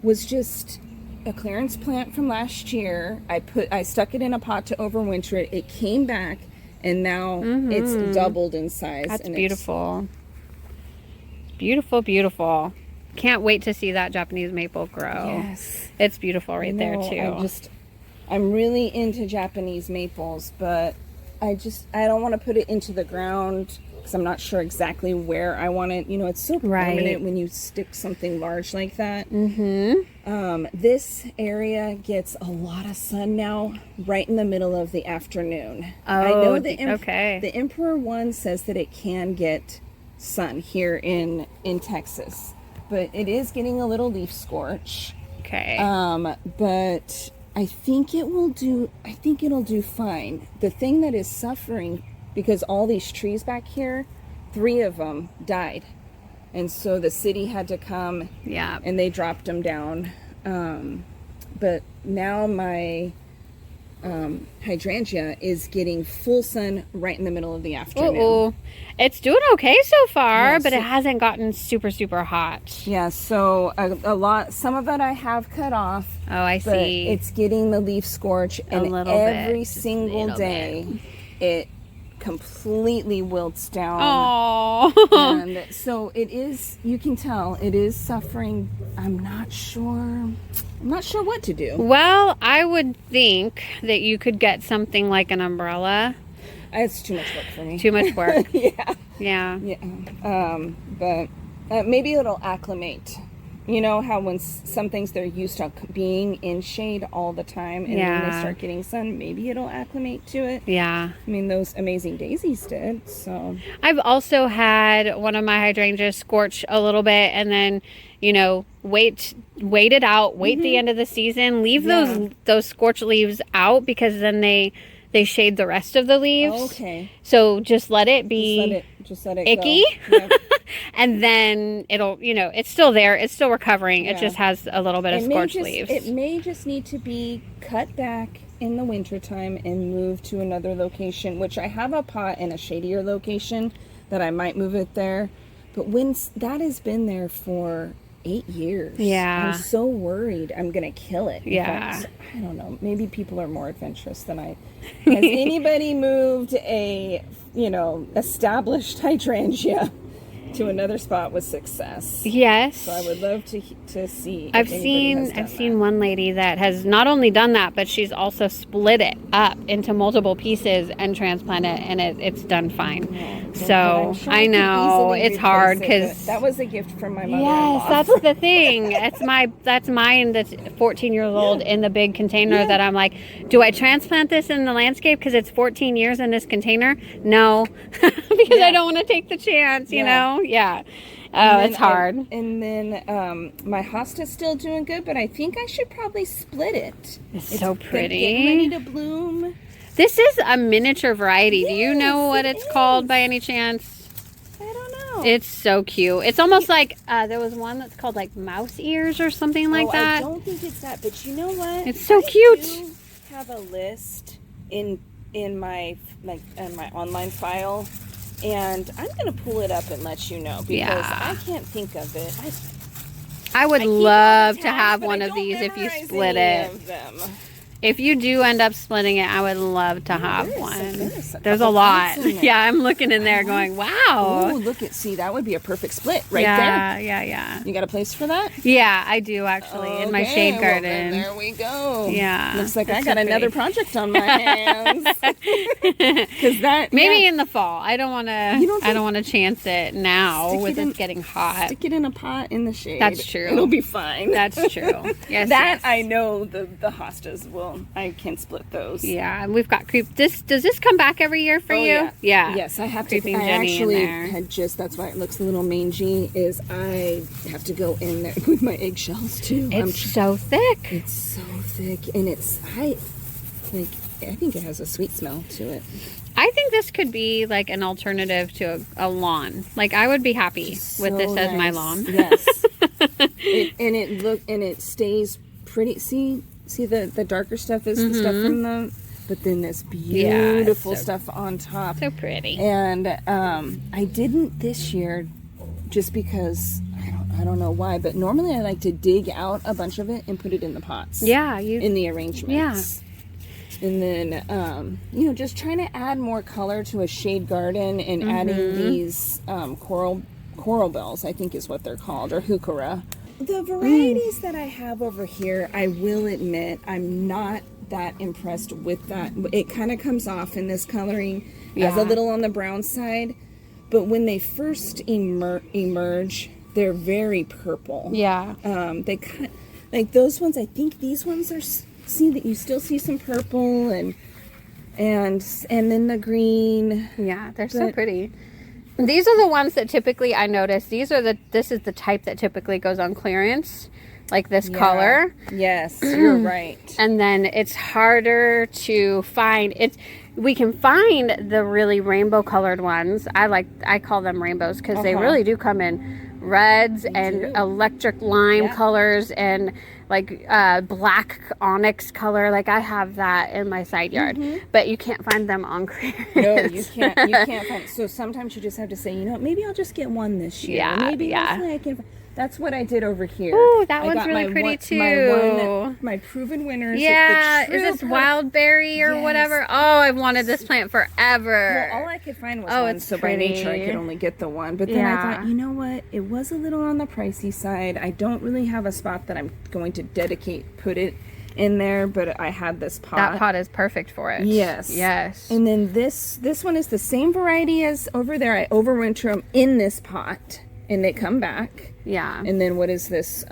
was just a clearance plant from last year. I stuck it in a pot to overwinter it. It came back. And now it's doubled in size. That's beautiful. Beautiful, beautiful. Can't wait to see that Japanese maple grow. Yes. It's beautiful there too. I'm really into Japanese maples, but I don't want to put it into the ground because I'm not sure exactly where I want it. You know, it's so permanent when you stick something large like that. This area gets a lot of sun now, right in the middle of the afternoon. I know the Emperor one says that it can get sun here in Texas, but it is getting a little leaf scorch. Okay. But I think it'll do fine. The thing that is suffering, because all these trees back here, 3 of them died. And so the city had to come and they dropped them down. But now my hydrangea is getting full sun right in the middle of the afternoon. It's doing okay so far, but it hasn't gotten super, super hot. Yeah, so some of it I have cut off. Oh, I see. It's getting the leaf scorch, and every single day it completely wilts down. Oh. And so it is, you can tell it is suffering. I'm not sure what to do. Well, I would think that you could get something like an umbrella. It's too much work for me. Too much work. Yeah. But maybe it'll acclimate You know how when some things they're used to being in shade all the time, and then they start getting sun, maybe it'll acclimate to it. Yeah. I mean, those amazing daisies did. So I've also had one of my hydrangeas scorch a little bit, and then, you know, wait it out, wait the end of the season, leave those scorch leaves out, because then they shade the rest of the leaves. Okay. So just let it be just let it icky. Go. Yep. And then it'll, you know, it's still there. It's still recovering. Yeah. It just has a little bit of scorched leaves. It may just need to be cut back in the wintertime and moved to another location, which I have a pot in a shadier location that I might move it there. But when that has been there for 8 years, I'm so worried I'm gonna kill it. Yeah. I don't know, maybe people are more adventurous than I. Has anybody moved a, you know, established hydrangea to another spot with success? Yes. So I would love to see. I've seen one lady that has not only done that, but she's also split it up into multiple pieces and transplanted it, and it's done fine. Yeah, so sure I know it's hard, because that was a gift from my mother. Yes, that's the thing. That's mine. That's 14 years old in the big container. That I'm like, do I transplant this in the landscape because it's 14 years in this container? No, because I don't want to take the chance. You know. Yeah. Oh, it's hard. And then my hosta's still doing good, but I think I should probably split it. It's so pretty. Getting ready to bloom. This is a miniature variety. Do you know what it's called by any chance? I don't know. It's so cute. It's almost like there was one that's called like mouse ears or something like that. I don't think it's that, but you know what? It's so cute. I do have a list in my online file. And I'm going to pull it up and let you know, because I can't think of it. I would love to have one of these if you split it. If you do end up splitting it, I would love to have one. There's a lot. Yeah, I'm looking in there going, wow. Oh, look at, see, that would be a perfect split right there. Yeah. You got a place for that? Yeah, I do actually, in my shade garden. Well, there we go. Yeah. Looks like I got another project on my hands. Because that maybe in the fall. I don't want to chance it now with it getting hot. Stick it in a pot in the shade. That's true. It'll be fine. That's true. Yes. That I know the hostas will. I can split those. Yeah, and we've got does this come back every year for you? Yeah. Yes, I have Creeping to. I Jenny actually in there. had that's why it looks a little mangy. Is I have to go in there with my eggshells too. It's so thick. It's so thick, and I think it has a sweet smell to it. I think this could be like an alternative to a lawn. Like, I would be happy with this as my lawn. Yes. it stays pretty. See the darker stuff is the stuff from the, but then this beautiful stuff on top. So pretty. And I didn't this year, just because I don't know why, but normally I like to dig out a bunch of it and put it in the pots. Yeah, in the arrangements. Yeah. And then just trying to add more color to a shade garden, and adding these coral bells, I think is what they're called, or heuchera. The varieties that I have over here, I will admit, I'm not that impressed with that. It kind of comes off in this coloring as a little on the brown side. But when they first emerge, they're very purple. Yeah. They like those ones. I think these ones are. See that you still see some purple and then the green. Yeah, they're so pretty. These are the ones that typically I notice. This is the type that typically goes on clearance, like this color. Yes, you're right. And then it's harder to find. We can find the really rainbow colored ones. I call them rainbows because they really do come in reds and electric lime colors and like black onyx color. Like, I have that in my side yard, but you can't find them on clearance. No, you can't. You can't find. So sometimes you just have to say, maybe I'll just get one this year. Yeah, maybe I can. That's what I did over here. Ooh, that one's really pretty too. My proven winners. Yeah, is this wild berry or whatever? Oh, I've wanted this plant forever. Well, all I could find was one, so by nature I could only get the one. But then I thought, you know what? It was a little on the pricey side. I don't really have a spot that I'm going to put it in there, but I had this pot. That pot is perfect for it. Yes. Yes. And then this one is the same variety as over there. I overwinter them in this pot. and they come back. Yeah. And then what is this?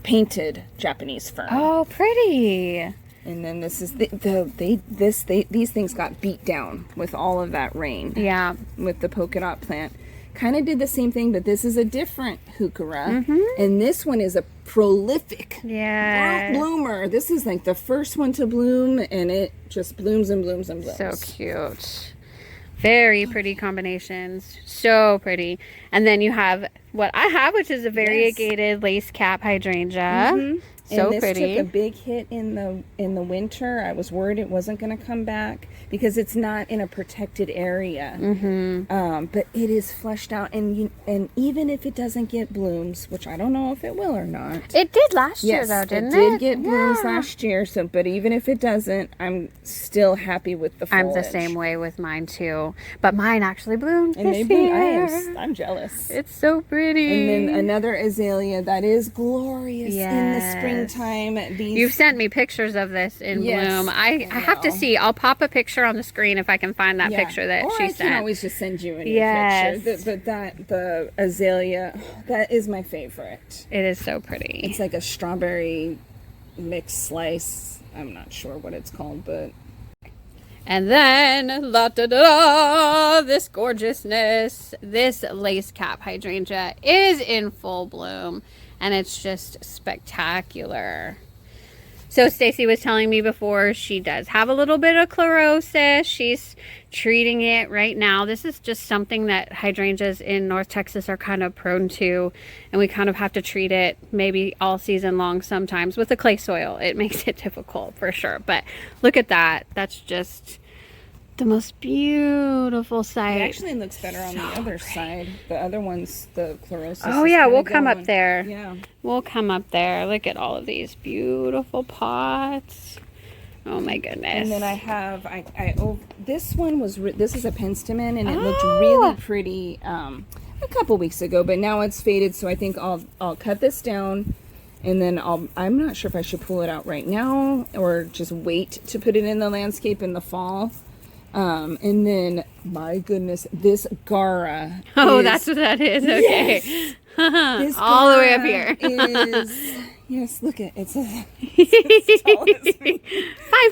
Painted Japanese fern. Oh, pretty. And then this is these things got beat down with all of that rain. Yeah. With the polka dot plant. Kind of did the same thing, but this is a different heuchera. And this one is a prolific bloomer. This is like the first one to bloom, and it just blooms and blooms and blooms. So cute. Very pretty combinations. So pretty. And then you have what I have, which is a variegated lace cap hydrangea. So and this pretty. took a big hit in the winter. I was worried it wasn't going to come back because it's not in a protected area. But it is fleshed out, and even if it doesn't get blooms, which I don't know if it will or not. It did last year, though, didn't it? It did get blooms last year. So, but even if it doesn't, I'm still happy with the foliage. I'm the same way with mine too, but mine actually bloomed and this they year. I'm jealous. It's so pretty. And then another azalea that is glorious in the springtime. You've sent me pictures of this in bloom. I have to see. I'll pop a picture on the screen if I can find that picture that she sent. I can always just send you a new picture. But the azalea, that is my favorite. It is so pretty. It's like a strawberry mixed slice. I'm not sure what it's called, but... And then, this gorgeousness, this lace cap hydrangea is in full bloom, and it's just spectacular. So Stacie was telling me before, she does have a little bit of chlorosis. She's treating it right now. This is just something that hydrangeas in North Texas are kind of prone to, and we kind of have to treat it maybe all season long sometimes with the clay soil. It makes it difficult for sure. But look at that. That's just the most beautiful sight. It actually looks better on the other side. The other one's the chlorosis. Oh yeah, we'll come up there. Yeah. We'll come up there. Look at all of these beautiful pots. Oh my goodness. And then I have, this one was, this is a penstemon, and it looked really pretty a couple weeks ago, but now it's faded, so I think I'll cut this down, and then I'm not sure if I should pull it out right now or just wait to put it in the landscape in the fall. And then, my goodness, this Gara. Oh, that's what that is. Okay. Yes. This all the way up here. Yes, look at it's 5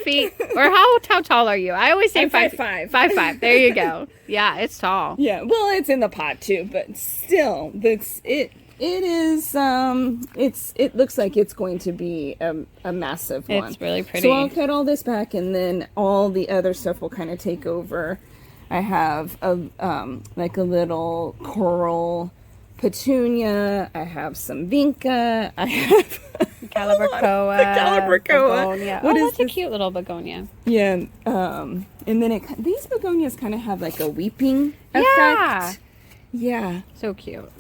feet. Or how tall are you? I always say 5'5". 5'5". There you go. Yeah, it's tall. Yeah, well, it's in the pot too, but still, it is it looks like it's going to be a massive one. It's really pretty. So I'll cut all this back, and then all the other stuff will kind of take over. I have like a little coral petunia. I have some vinca. I have Calibrachoa. Calibrachoa. What is that's a cute little begonia. Yeah. And then these begonias kind of have like a weeping effect. Yeah. So cute.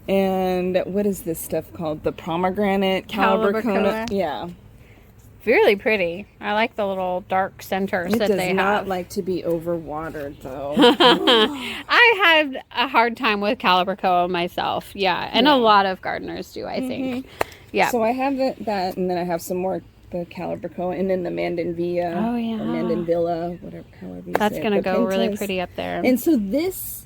And what is this stuff called? The pomegranate calibrachoa. Yeah. Really pretty. I like the little dark centers that they have. It does not like to be overwatered, though. I had a hard time with calibrachoa myself. Yeah, and a lot of gardeners do, I think. Yeah. So I have that, and then I have some more the calibrachoa, and then the mandanvilla. Oh yeah. Or mandanvilla, whatever, however you That's say gonna it. go really pretty up there. And so this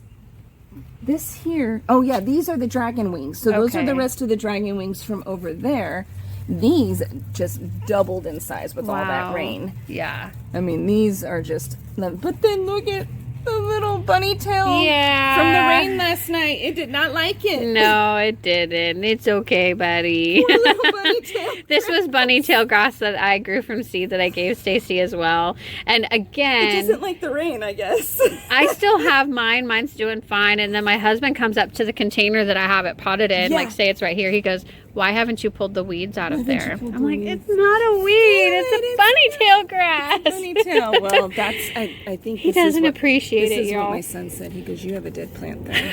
here. Oh yeah, these are the dragon wings. So those are the rest of the dragon wings from over there. These just doubled in size with all that rain. Yeah. I mean, these are just... But then look at the little bunny tail from the rain last night. It did not like it. No, it didn't. It's okay, buddy. Poor little bunny tail. This was bunny tail grass that I grew from seed that I gave Stacie as well. And again... It doesn't like the rain, I guess. I still have mine. Mine's doing fine. And then my husband comes up to the container that I have it potted in. Like, say it's right here. He goes... Why haven't you pulled the weeds out of there? I'm like, it's not a weed. It's a bunny tail grass. Bunny tail. Well, that's, I think he doesn't appreciate it, y'all. This is what my son said. He goes, you have a dead plant there.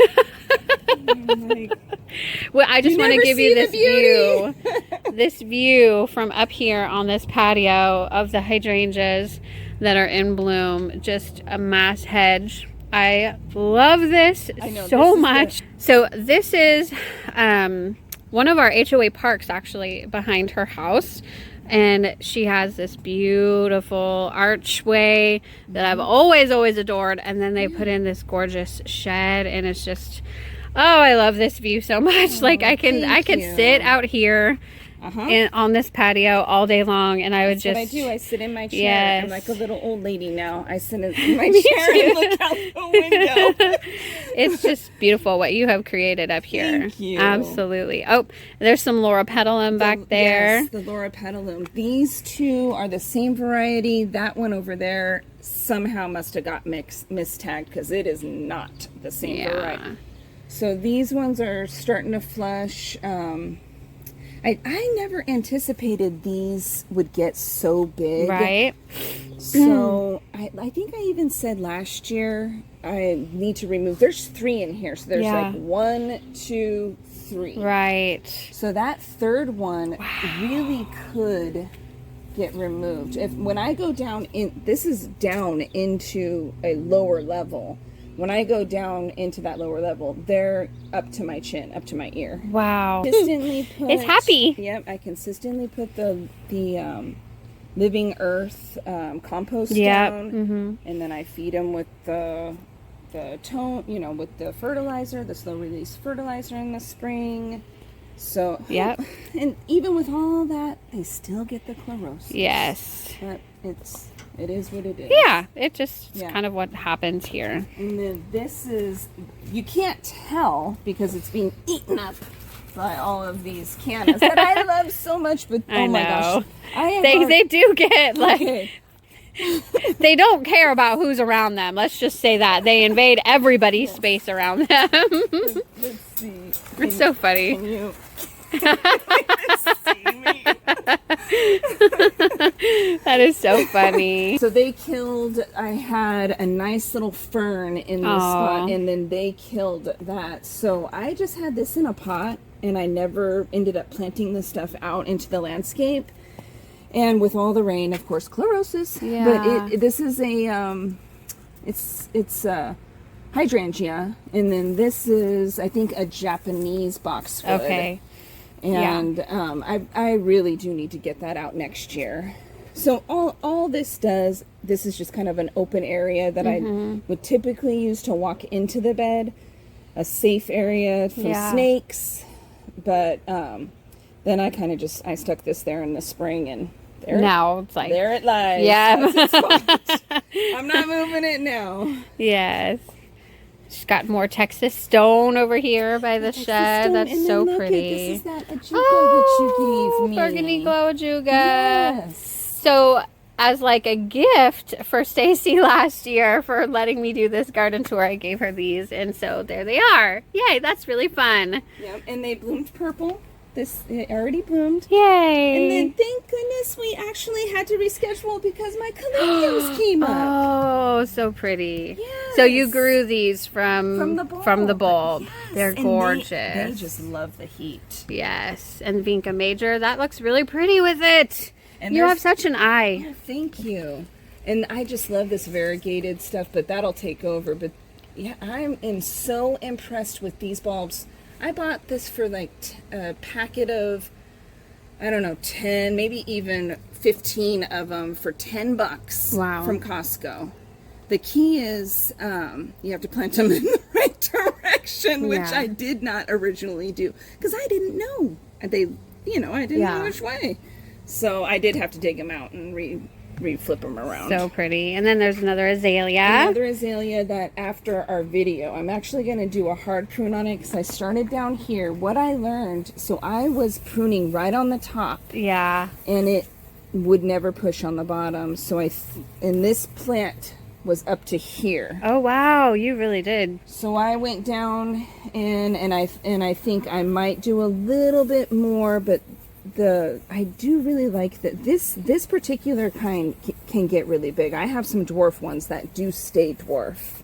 Like, well, I just want to give you this view. This view from up here on this patio of the hydrangeas that are in bloom. Just a mass hedge. I love this so much. So this is... one of our HOA parks actually behind her house, and she has this beautiful archway that I've always adored, and then they put in this gorgeous shed, and it's just I love this view so much. Like I can you. sit out here and on this patio all day long, and I would That's just. what I do. I sit in my chair. Yes. I'm like a little old lady now. I sit in my chair and look out the window. It's just beautiful what you have created up here. Thank you. Absolutely. Oh, there's some Laura petalum back there. Yes, the Laura petalum. These two are the same variety. That one over there somehow must have got mistagged because it is not the same variety. So these ones are starting to flush. I never anticipated these would get so big. Right. So I think I even said last year I need to remove. There's 3 in here. So there's like 1, 2, 3. Right. So that third one really could get removed. When I go down in, this is down into a lower level. When I go down into that lower level, they're up to my chin, up to my ear. Wow. Consistently put, it's happy. Yep, I consistently put the living earth compost down, and then I feed them with the tone, with the fertilizer, the slow release fertilizer in the spring. So and even with all that, they still get the chlorosis. Yes. But it is what it is. Yeah, it's kind of what happens here. And then this is, you can't tell because it's being eaten up by all of these cannas that I love so much, but oh my gosh. They do get like, they don't care about who's around them. Let's just say that. They invade everybody's space around them. Let's see. It's so funny. Can you see me? That is so funny. So they killed, I had a nice little fern in the spot, and then they killed that. So I just had this in a pot, and I never ended up planting this stuff out into the landscape. And with all the rain, of course, chlorosis. Yeah. But this is a, it's a hydrangea, and then this is, I think, a Japanese boxwood. Okay. And I really do need to get that out next year. So all this does, this is just kind of an open area that I would typically use to walk into the bed, a safe area from snakes. But then I kind of I stuck this there in the spring, and now it's like, there it lies. Yeah. I'm not moving it now. Yes. She's got more Texas stone over here by the shed. That's so pretty. This is that ajuga that you gave me. Burgundy glow ajuga. Yes. So as like a gift for Stacie last year for letting me do this garden tour, I gave her these, and so there they are. Yay, that's really fun. Yep, and they bloomed purple. It already bloomed. Yay. And then thank goodness we actually had to reschedule because my caleniums came up. Oh, so pretty. Yes. So you grew these from the bulb. Yes. Yes. They're And gorgeous. They just love the heat. Yes. And Vinca Major, that looks really pretty with it. And you have such an eye. Oh, thank you. And I just love this variegated stuff, but that'll take over. But yeah, I am so impressed with these bulbs. I bought this for like a packet of, I don't know, 10, maybe even 15 of them for $10. Wow. From Costco. The key is you have to plant them in the right direction, which I did not originally do because I didn't know. I didn't know which way. So I did have to dig them out and flip them around. So pretty. And then there's another azalea. Another azalea that after our video, I'm actually going to do a hard prune on it because I started down here. What I learned, so I was pruning right on the top. Yeah. And it would never push on the bottom. So and this plant was up to here. Oh, wow. You really did. So I went down and I think I might do a little bit more, but I do really like that this particular kind can get really big. I have some dwarf ones that do stay dwarf.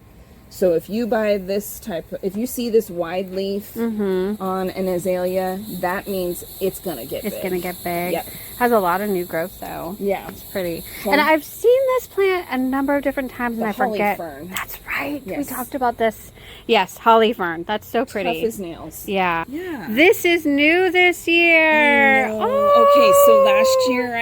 So if you buy this if you see this wide leaf on an azalea, that means it's gonna get big. It's gonna get big. Yep. Has a lot of new growth though. Yeah. It's pretty. So, and I've seen this plant a number of different times and I forget. Holly fern. That's right. Yes. We talked about this. Yes, holly fern. That's so pretty. Tough as nails. Yeah. Yeah. This is new this year. Oh. Okay, so last year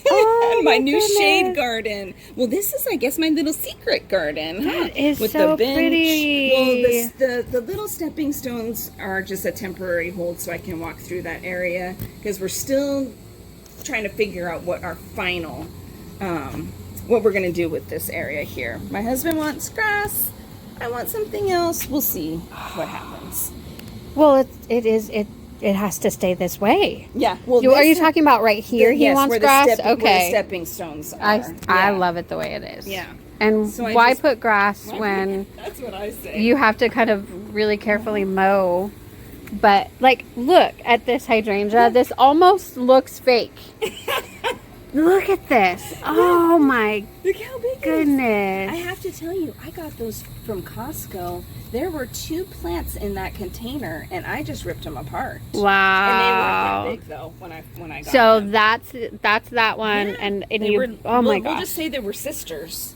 Oh, my new goodness. shade garden. Well, this is, I guess, my little secret garden. That is with so the bench. pretty. Well, the little stepping stones are just a temporary hold so I can walk through that area because we're still trying to figure out what our final, what we're going to do with this area here. My husband wants grass. I want something else. We'll see what happens. Well, it has to stay this way. Yeah. Well, Are you talking about right here? He yes, wants where grass. Where the Okay. stepping stones are. I love it the way it is. Yeah. And So I why just- put grass when That's what I say. you have to kind of really carefully mow? But like, look at this hydrangea. This almost looks fake. Look at this. Oh my Look how big it is. goodness. I have to tell you, I got those from Costco. There were 2 plants in that container, and I just ripped them apart. Wow. And they weren't that big though when I got So them. that's that one, Yeah, and they you. were, Oh my we'll gosh. just say they were sisters.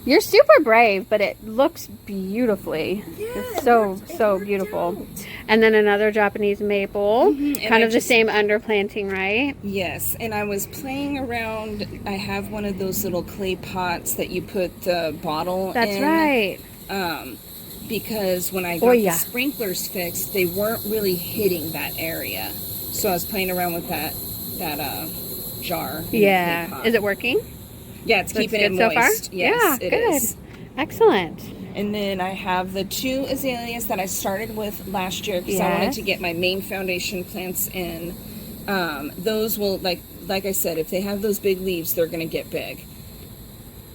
You're super brave, but it looks beautifully. Yeah, It's it so worked beautiful. out. And then another Japanese maple, And kind I of the just- same underplanting, right? Yes, and I was playing around. I have one of those little clay pots that you put the bottle That's in. right. Because when I Oh, got yeah. the sprinklers fixed, they weren't really hitting that area. So I was playing around with that jar. in the Yeah. clay pot. Is it working? Yeah, it's Looks keeping it good so far? moist. Yes, Yeah, it good. is. Excellent. And then I have the 2 azaleas that I started with last year because I wanted Yes. to get my main foundation plants in. Those will, like I said, if they have those big leaves, they're going to get big.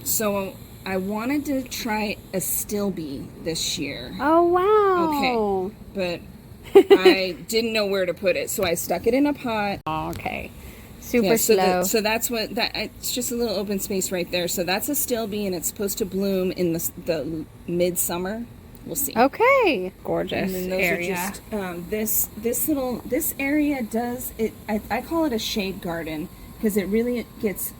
So I wanted to try a stilbee this year, Oh wow. but I didn't know where to put it, so I stuck it in a pot. Okay. Super Yeah, so slow. so that's what that. It's just a little open space right there. So that's a stilbee, and it's supposed to bloom in the midsummer. We'll see. Okay. Gorgeous And then those area. are just this area does it. I call it a shade garden because it really gets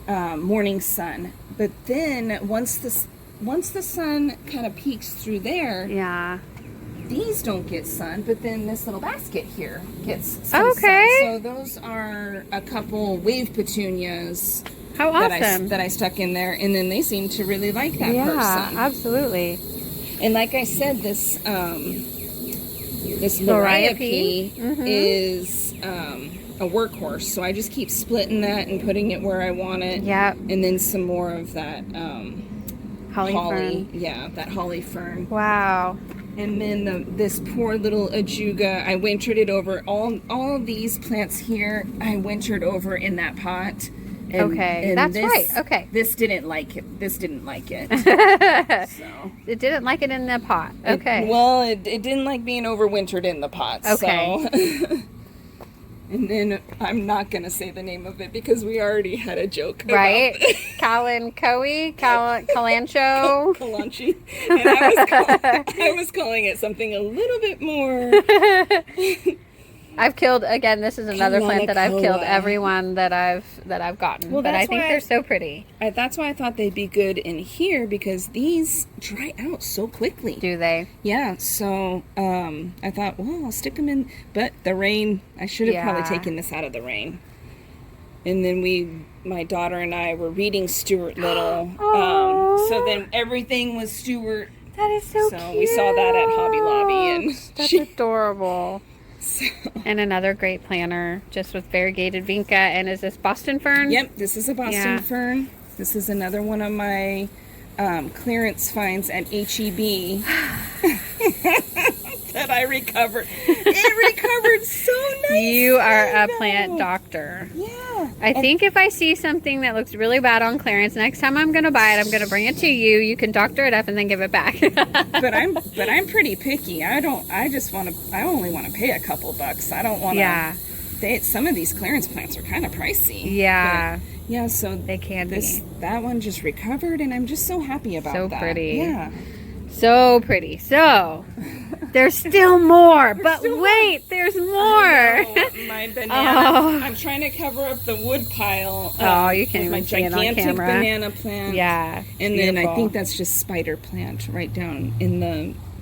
morning sun. But then once the sun kind of peeks through there, Yeah. these don't get sun. But then this little basket here gets some Okay. sun. So those are a couple wave petunias How that awesome. I stuck in there, and then they seem to really like that Yeah, person. absolutely. And like I said, this Loriope, Loriope is a workhorse. So I just keep splitting that and putting it where I want it. Yep. And then some more of that Holly holly. fern. Yeah, that holly fern. Wow. And then this poor little ajuga, I wintered it over. All of these plants here, I wintered over in that pot. And, Okay, and that's this- right. Okay. This didn't like it. This didn't like it. So. It didn't like it in the pot. Okay. It didn't like being overwintered in the pot. Okay. So. And then I'm not going to say the name of it because we already had a joke. Right? About Calancho. Kalanchi. And I was calling it something a little bit more. I've killed again. This is another plant that I've killed Kalanakoa. everyone that I've gotten. Well, but I that's think why they're so pretty. That's why I thought they'd be good in here because these dry out so quickly. Do they? Yeah, so I thought, well, I'll stick them in, but the rain, I should have probably Yeah. taken this out of the rain. And then my daughter and I were reading Stuart Little. Aw. So then everything was Stuart. That is so So cute. we saw that at Hobby Lobby, and That's she- adorable. So, And another great planter, just with variegated vinca. And is this Boston fern? yep, this is a Boston Yeah. fern. This is another one of my clearance finds at HEB that I recovered. It recovered so nicely. You are a though. plant doctor. Yeah. I think if I see something that looks really bad on clearance, next time I'm going to buy it, I'm going to bring it to you. You can doctor it up and then give it back. But I'm pretty picky. I only want to pay a couple bucks. I don't want to. Yeah. Some of these clearance plants are kind of pricey. Yeah. But, yeah, so They can be. that one just recovered, and I'm just so happy about So that. pretty. Yeah. So pretty. So, there's still more. But wait, there's more. My banana. Oh. I'm trying to cover up the wood pile. Oh, you can't with my even see it on gigantic camera. banana plant. Yeah. And then I beautiful. think that's just spider plant right down in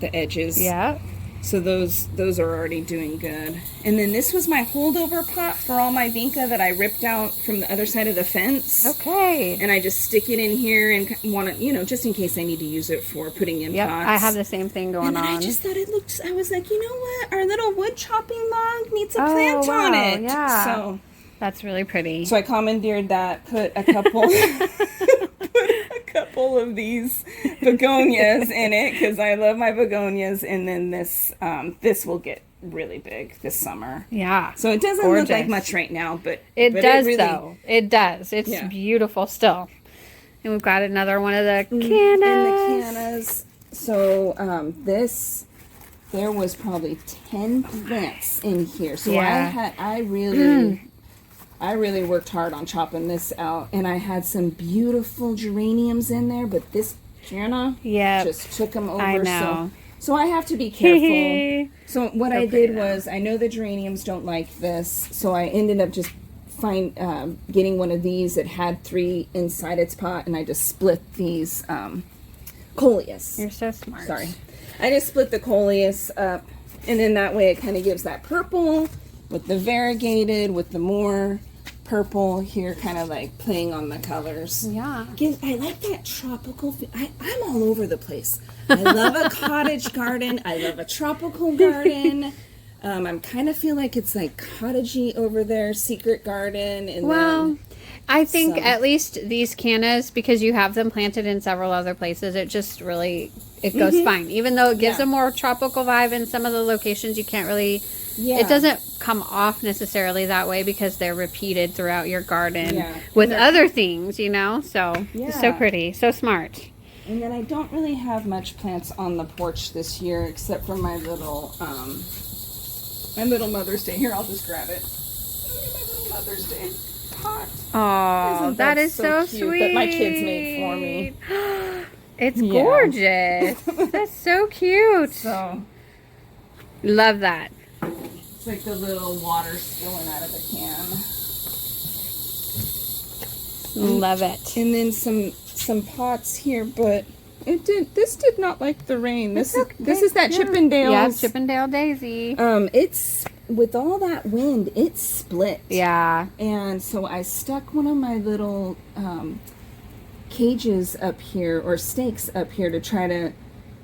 the edges. Yeah. So those are already doing good. And then this was my holdover pot for all my vinca that I ripped out from the other side of the fence. Okay. And I just stick it in here and want to, you know, just in case I need to use it for putting in Yep, pots. I have the same thing going and then on. I just thought it looked, I was like, you know what? Our little wood chopping log needs a plant on it. Yeah. So that's really pretty. So I commandeered that, put a couple of these begonias in it because I love my begonias, and then this will get really big this summer. Yeah. So it doesn't look like much right now, but it does really, though. It does. It's beautiful still. And we've got another one of the cannas. And the cannas. So there was probably 10 plants in here. So I really worked hard on chopping this out, and I had some beautiful geraniums in there, but this canna just took them over. I know. So I have to be careful. So what I did was, I know the geraniums don't like this, so I ended up just getting one of these that had 3 inside its pot, and I just split these coleus. You're so smart. Sorry. I just split the coleus up, and then that way it kind of gives that purple with the variegated, with the more purple here, kind of like playing on the colors. Yeah. I like that tropical I'm all over the place. I love a cottage garden. I love a tropical garden. I'm kind of feel like it's like cottagey over there, secret garden. And I think at least these cannas, because you have them planted in several other places, it just really, it goes fine. Even though it gives a more tropical vibe in some of the locations, you can't really, it doesn't come off necessarily that way because they're repeated throughout your garden with other things, you know? So, it's so pretty, so smart. And then I don't really have much plants on the porch this year except for my little Mother's Day. Here, I'll just grab it. Look at my little Mother's Day pot. Oh, that is so cute sweet. that my kids made for me. It's gorgeous. That's so cute. So, love that. it's like the little water spilling out of the can. Love it. And then some pots here, but this did not like the rain. This is that Chippendale. Yeah, Chippendale daisy. It's with all that wind, it split. Yeah. And so I stuck one of my little cages up here, or stakes up here, to try to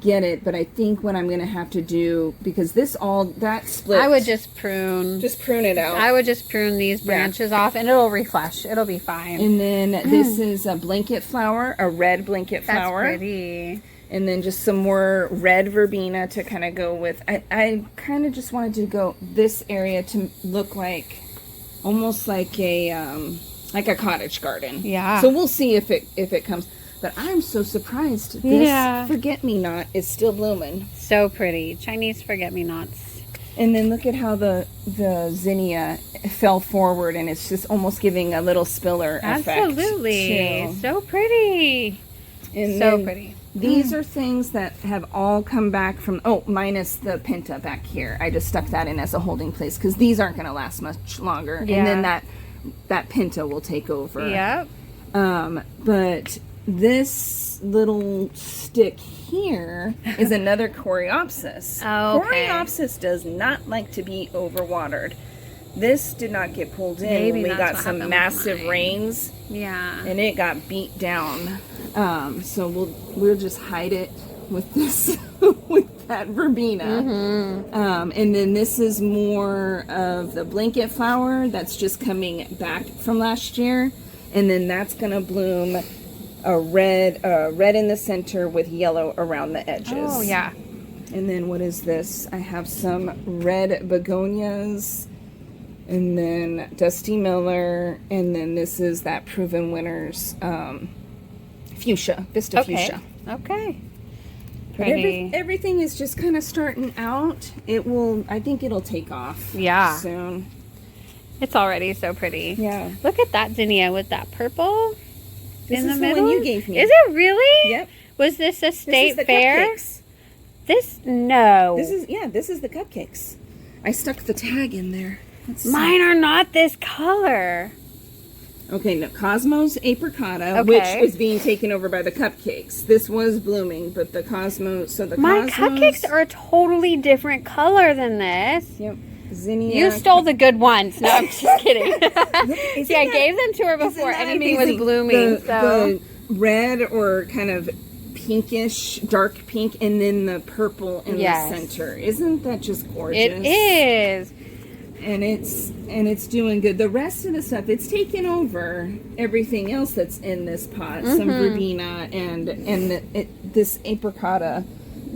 get it. But I think what I'm going to have to do, because that split. I would just prune. Just prune it out. I would just prune these branches off, and it'll refresh. It'll be fine. And then this is a blanket flower, a red blanket flower. That's pretty. And then just some more red verbena to kind of go with. I kind of just wanted to go this area to look like almost like a cottage garden. Yeah. So we'll see if it comes. But I'm so surprised. This forget-me-not is still blooming. So pretty. Chinese forget-me-nots. And then look at how the zinnia fell forward, and it's just almost giving a little spiller effect. Absolutely. So pretty. And so pretty. These are things that have all come back from, minus the Pinta back here. I just stuck that in as a holding place because these aren't going to last much longer. Yeah. And then that Pinta will take over. Yep. But this little stick here is another Coreopsis. Oh, okay. Coreopsis does not like to be overwatered. This did not get pulled in when we got some massive rains. Yeah. And it got beat down. So we'll just hide it with this with that verbena. Mm-hmm. And then this is more of the blanket flower that's just coming back from last year. And then that's gonna bloom a red in the center with yellow around the edges. Oh yeah. And then what is this? I have some red begonias. And then Dusty Miller, and then this is that Proven Winners fuchsia, Vista fuchsia. Okay. Pretty. Everything is just kind of starting out. I think it'll take off. Soon. It's already so pretty. Yeah. Look at that zinnia with that purple in the middle. This is the one you gave me. Is it really? Yep. Was this a state fair? Cupcakes. This is the cupcakes. I stuck the tag in there. Mine are not this color. Okay, no, Cosmos apricota, Okay. which is being taken over by the cupcakes. This was blooming, but the Cosmos, so the My Cosmos, cupcakes are a totally different color than this. Yep. Zinnia. You stole the good ones. No, I'm just kidding. Isn't See, I that- gave them to her isn't before that anything was amazing? blooming. The red or kind of pinkish, dark pink, and then the purple in Yes. the center. Isn't that just gorgeous? It is. And it's doing good. The rest of the stuff, it's taken over everything else that's in this pot. Some verbena and this apricota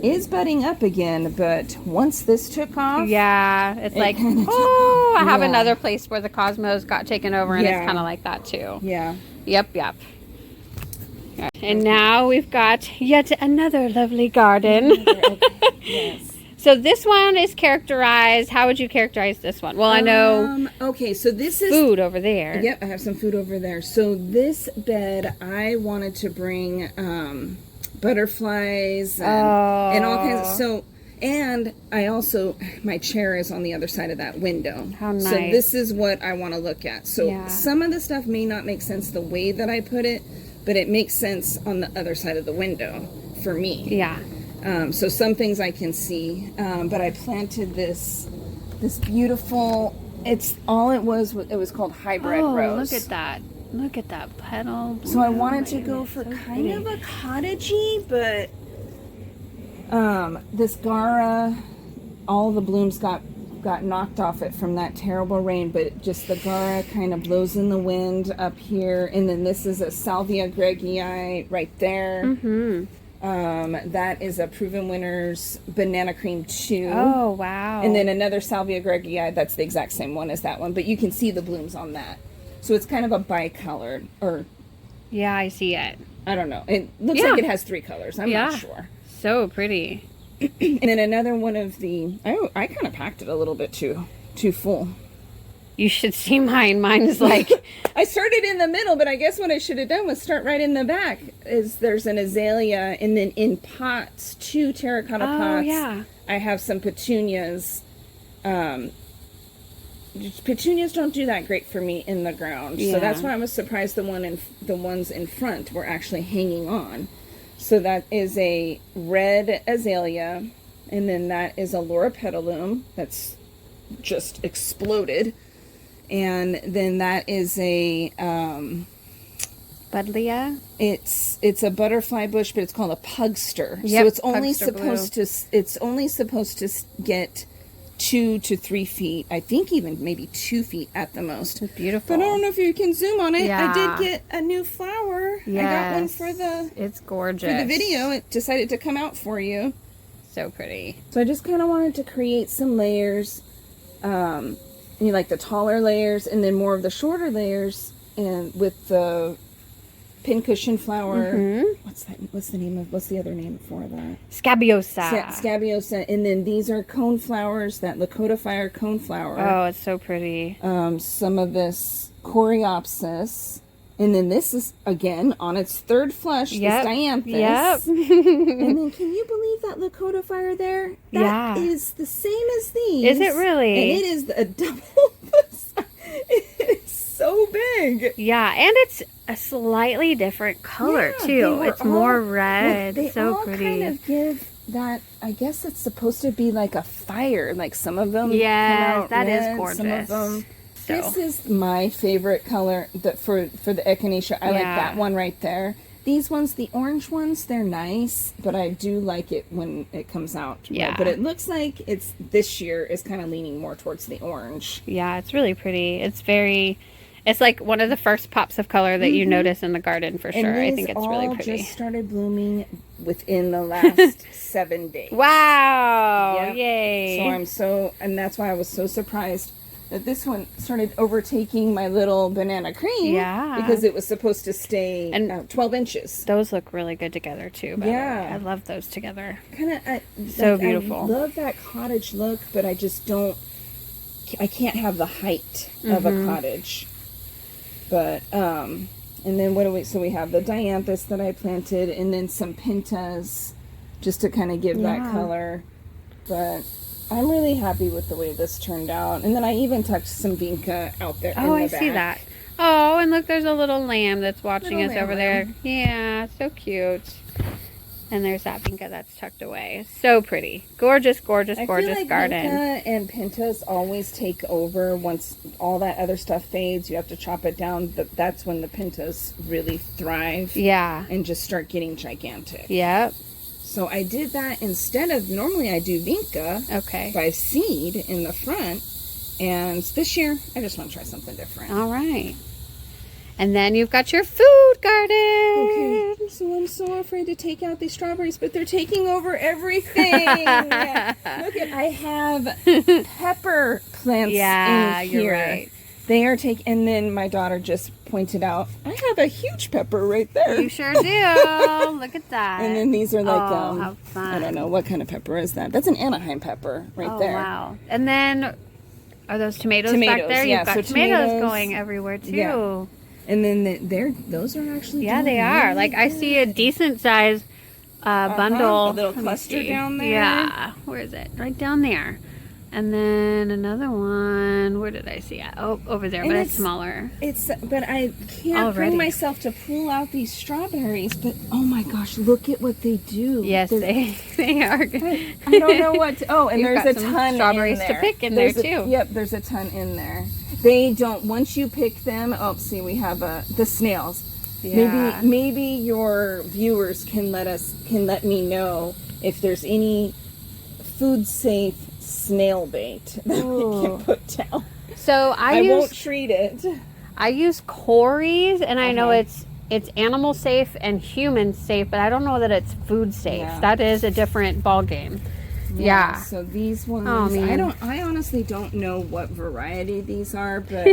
is budding up again, but once this took off, Yeah, it's like, kinda took oh, I off. have Yeah. another place where the Cosmos got taken over, and Yeah. it's kind of like that too. yeah. Yep. And now we've got yet another lovely garden. Yes. So this one is characterized. How would you characterize this one? Well, I know Okay, so this is food over there. Yep, I have some food over there. So this bed, I wanted to bring butterflies and all kinds of, so, and I also, my chair is on the other side of that window. How nice. So this is what I want to look at. So Yeah. some of the stuff may not make sense the way that I put it, but it makes sense on the other side of the window for me. Yeah. So some things I can see, but I planted this beautiful, it was called hybrid rose. Look at that. Look at that petal. So I wanted to bloom. go It's for so kind pretty. of a cottagey, but this Gara, all the blooms got knocked off it from that terrible rain, but just the Gara kind of blows in the wind up here. And then this is a Salvia gregii right there. Mm-hmm. That is a Proven Winners Banana Cream 2. Oh, wow. And then another Salvia gregii, that's the exact same one as that one, but you can see the blooms on that. So it's kind of a bicolored, or Yeah, I see it. I don't know. It looks Yeah. like it has 3 colors. I'm Yeah. not sure. So pretty. And then another one of the, I kind of packed it a little bit too full. You should see mine. Mine is like, I started in the middle, but I guess what I should have done was start right in the back. There's an azalea, and then in pots, 2 terracotta oh, pots. yeah. I have some petunias. Petunias don't do that great for me in the ground, Yeah. so that's why I was surprised the ones in front were actually hanging on. So that is a red azalea, and then that is a Laura petalum that's just exploded, and then that is a Buddleia. it's a butterfly bush, but it's called a pugster. Yep, So it's only supposed to get 2 to 3 feet. I think even maybe 2 feet at the most. It's beautiful. But I don't know if you can zoom on it. Yeah. I did get a new flower. I got one Yes. for the It's gorgeous. video. It decided to come out for you. So pretty. So I just kind of wanted to create some layers. You like the taller layers, and then more of the shorter layers, and with the pincushion flower. Mm-hmm. What's the other name for that? Scabiosa. Scabiosa. And then these are cone flowers, that Lakota fire cone flower. Oh, it's so pretty. Some of this Coreopsis. And then this is, again, on its 3rd flush, Yep. this Dianthus. Yep. And then, can you believe that Lakota fire there? That Yeah. is the same as these. Is it really? And it is a double the size. It is so big. Yeah, and it's a slightly different color Yeah, they too. were It's more all- red. They So all pretty. kind of give that, I guess it's supposed to be like a fire. Like some of them Yes, come out that is red, Some gorgeous. of them. So. This is my favorite color for the echinacea. I like Yeah. that one right there. These ones, the orange ones, they're nice, but I do like it when it comes out. Yeah. But it looks like it's this year is kind of leaning more towards the orange. Yeah, it's really pretty. It's like one of the first pops of color that you notice in the garden for sure. I think it's really pretty. Just started blooming within the last 7 days. Wow! Yep. Yay! And that's why I was so surprised that this one started overtaking my little banana cream. Yeah. Because it was supposed to stay And 12 inches. Those look really good together too. by the way. Yeah. I love those together. So beautiful. I love that cottage look, but I just I can't have the height of a cottage. But, and then we have the Dianthus that I planted, and then some Pintas, just to kind of give that color. But I'm really happy with the way this turned out. And then I even tucked some Vinca out there in the back. I see that. Oh, and look, there's a little lamb that's watching Little us over lamb. there. Yeah, so cute. And there's that Vinca that's tucked away. So pretty. Gorgeous, gorgeous, gorgeous I feel like garden. Vinca and Pintas always take over once all that other stuff fades. You have to chop it down. But that's when the Pintas really thrive. Yeah. And just start getting gigantic. Yep. So I did that instead of, normally I do Vinca Okay. by seed in the front. And this year, I just want to try something different. All right. And then you've got your food garden. Okay, so I'm so afraid to take out these strawberries, but they're taking over everything. Look at, I have pepper plants in here. You're right. They are taking, and then my daughter just pointed out, I have a huge pepper right there. You sure do. Look at that. And then these are like, how fun. I don't know, what kind of pepper is that? That's an Anaheim pepper right there. Wow. And then, are those tomatoes back Tomatoes, there? yeah, You've got so tomatoes tomatoes, going everywhere too. yeah. And then those are actually Yeah, they doing are. really Like, I see a decent size bundle. A little Let me cluster see. down there. Yeah. Where is it? Right down there. And then another one. Where did I see it? Oh, over there, And but it's smaller. But I can't bring myself to pull out these strawberries. But oh my gosh, look at what they do. Yes, they are good. I don't know what. And You've there's got a some ton strawberries in to there. pick in there too. Yep, there's a ton in there. They don't. Once you pick them. Oh, see, we have the snails. Yeah. Maybe your viewers can let me know if there's any food safe snail bait that we can put down. So I won't treat it. I use Corey's, and I know it's animal safe and human safe, but I don't know that it's food safe. Yeah. That is a different ball game. Yeah. So these ones, Oh, man. I honestly don't know what variety these are, but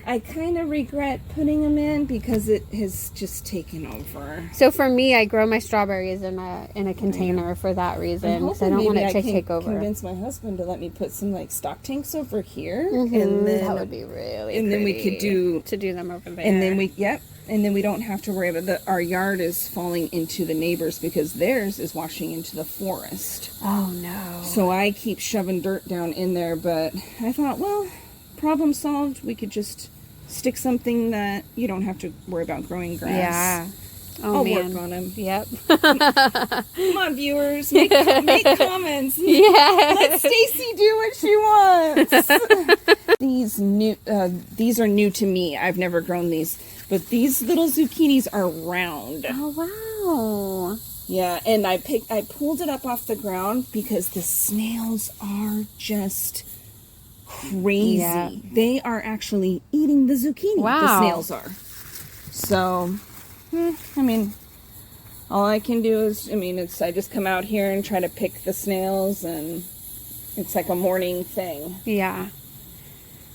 I kind of regret putting them in because it has just taken over. So for me, I grow my strawberries in a container for that reason. Because I don't want it to take over. Convince my husband to let me put some like stock tanks over here, And then that would be really and then we could do them over there. and then we don't have to worry about our yard is falling into the neighbors because theirs is washing into the forest. Oh no. So I keep shoving dirt down in there, but I thought, well, problem solved. We could just stick something that you don't have to worry about growing grass. Yeah. Oh, I'll man. work on them. Yep. Come on, viewers, make comments. Yeah. Let Stacie do what she wants. These are new to me. I've never grown these, but these little zucchinis are round. Oh wow. Yeah, and I pulled it up off the ground because the snails are just crazy. Yeah. They are actually eating the zucchini. Wow. The snails are. So, I mean, all I can do is, I just come out here and try to pick the snails, and it's like a morning thing. Yeah.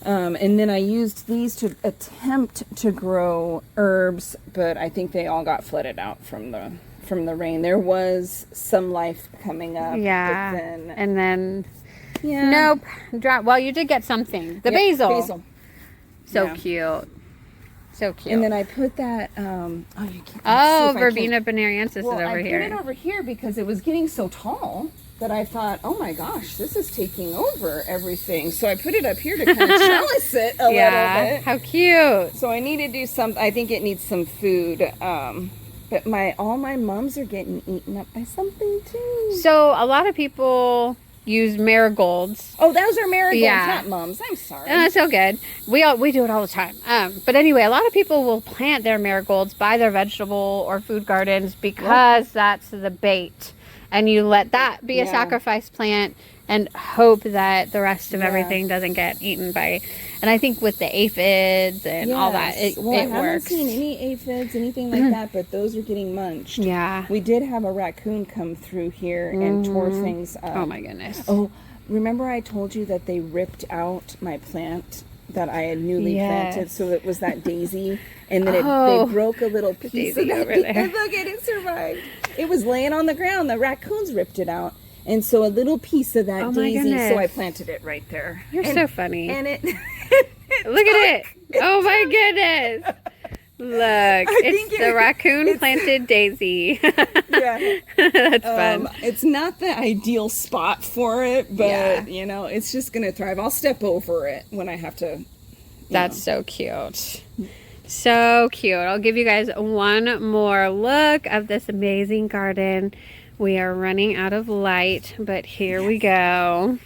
And then I used these to attempt to grow herbs, but I think they all got flooded out from the rain. There was some life coming up. Yeah. But then, yeah. Nope. Well, you did get something. The basil. So Yeah. cute. So cute. And then I put that. You can't. Oh, Verbena bonariensis is Well, over here. I put it over here because it was getting so tall that I thought, oh my gosh, this is taking over everything. So I put it up here to kind of trellis it a little bit. How cute. So I need to do some. I think it needs some food. But all my mums are getting eaten up by something too. So a lot of people use marigolds. Oh, those are marigolds, Yeah. not mums. I'm sorry. It's so good. We do it all the time. But anyway, a lot of people will plant their marigolds by their vegetable or food gardens because that's the bait. And you let that be a sacrifice plant and hope that the rest of everything doesn't get eaten by. And I think with the aphids and all that, it I haven't works. seen any aphids, anything like that, but those are getting munched. Yeah. We did have a raccoon come through here and tore things up. Oh my goodness. Oh, remember I told you that they ripped out my plant that I had newly planted, so it was that daisy, and then they broke a little piece of daisy it. over there. And look at it survived. It was laying on the ground. The raccoons ripped it out, and so a little piece of that daisy. So I planted it right there. You're so funny. And it. Look at it. Oh my goodness. Look, it's the raccoon planted daisy. Yeah. That's fun. It's not the ideal spot for it, but, it's just going to thrive. I'll step over it when I have to, That's so cute. So cute. I'll give you guys one more look of this amazing garden. We are running out of light, but here we go.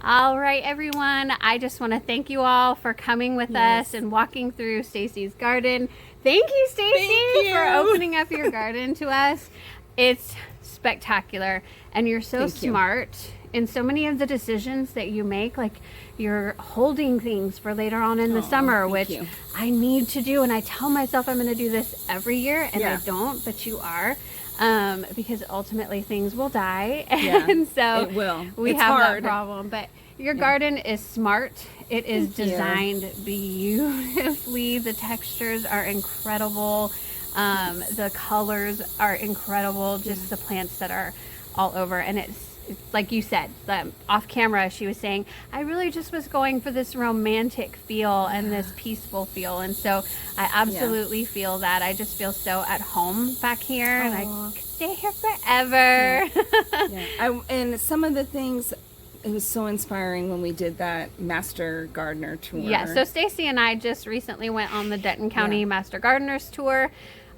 All right, everyone. I just want to thank you all for coming with us and walking through Stacie's garden. Thank you, Stacie, for opening up your garden to us. It's spectacular, and you're so smart in so many of the decisions that you make. Like, you're holding things for later on in the summer, which I need to do, and I tell myself I'm going to do this every year, and I don't, but you are. Because ultimately things will die, and so it will. We have that problem. But your garden is smart. It is designed beautifully. The textures are incredible. The colors are incredible. Just the plants that are all over, and it's like you said, off camera, she was saying, I really just was going for this romantic feel and this peaceful feel. And so I absolutely feel that. I just feel so at home back here, and I could stay here forever. And some of the things, it was so inspiring when we did that Master Gardener tour. Yeah, so Stacie and I just recently went on the Denton County Master Gardeners tour.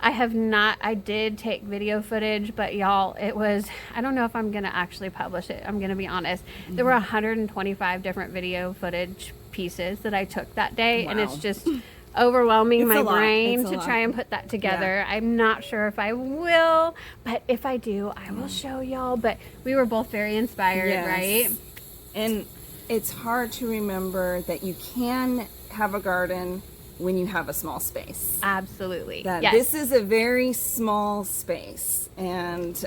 I did take video footage, but y'all, it was, I don't know if I'm going to actually publish it. I'm going to be honest. There were 125 different video footage pieces that I took that day. And it's just overwhelming my brain to try and put that together. I'm not sure if I will, but if I do, I will show y'all. But we were both very inspired, right? And it's hard to remember that you can have a garden when you have a small space. Absolutely. This is a very small space, and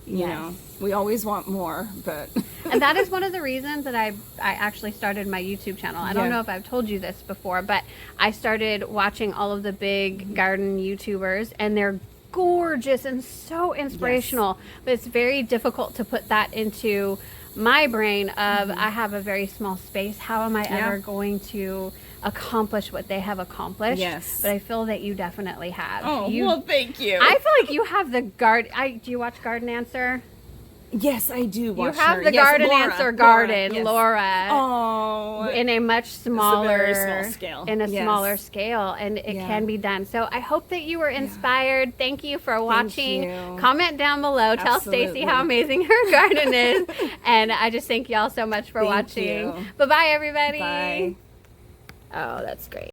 you know, we always want more, but and that is one of the reasons that I actually started my YouTube channel. I don't know if I've told you this before, but I started watching all of the big garden YouTubers, and they're gorgeous and so inspirational, but it's very difficult to put that into my brain of I have a very small space. How am I ever going to accomplish what they have accomplished? But I feel that you definitely have. Well, thank you. I feel like you have the do you watch Garden Answer? Yes, I do watch You have her. the Garden Answer garden, Laura. In a much smaller, small scale. In a smaller scale, and it can be done. So I hope that you were inspired. Thank you for watching. Comment down below. Tell Stacie how amazing her garden is. And I just thank y'all so much for watching. Bye-bye, everybody. Bye. Oh, that's great.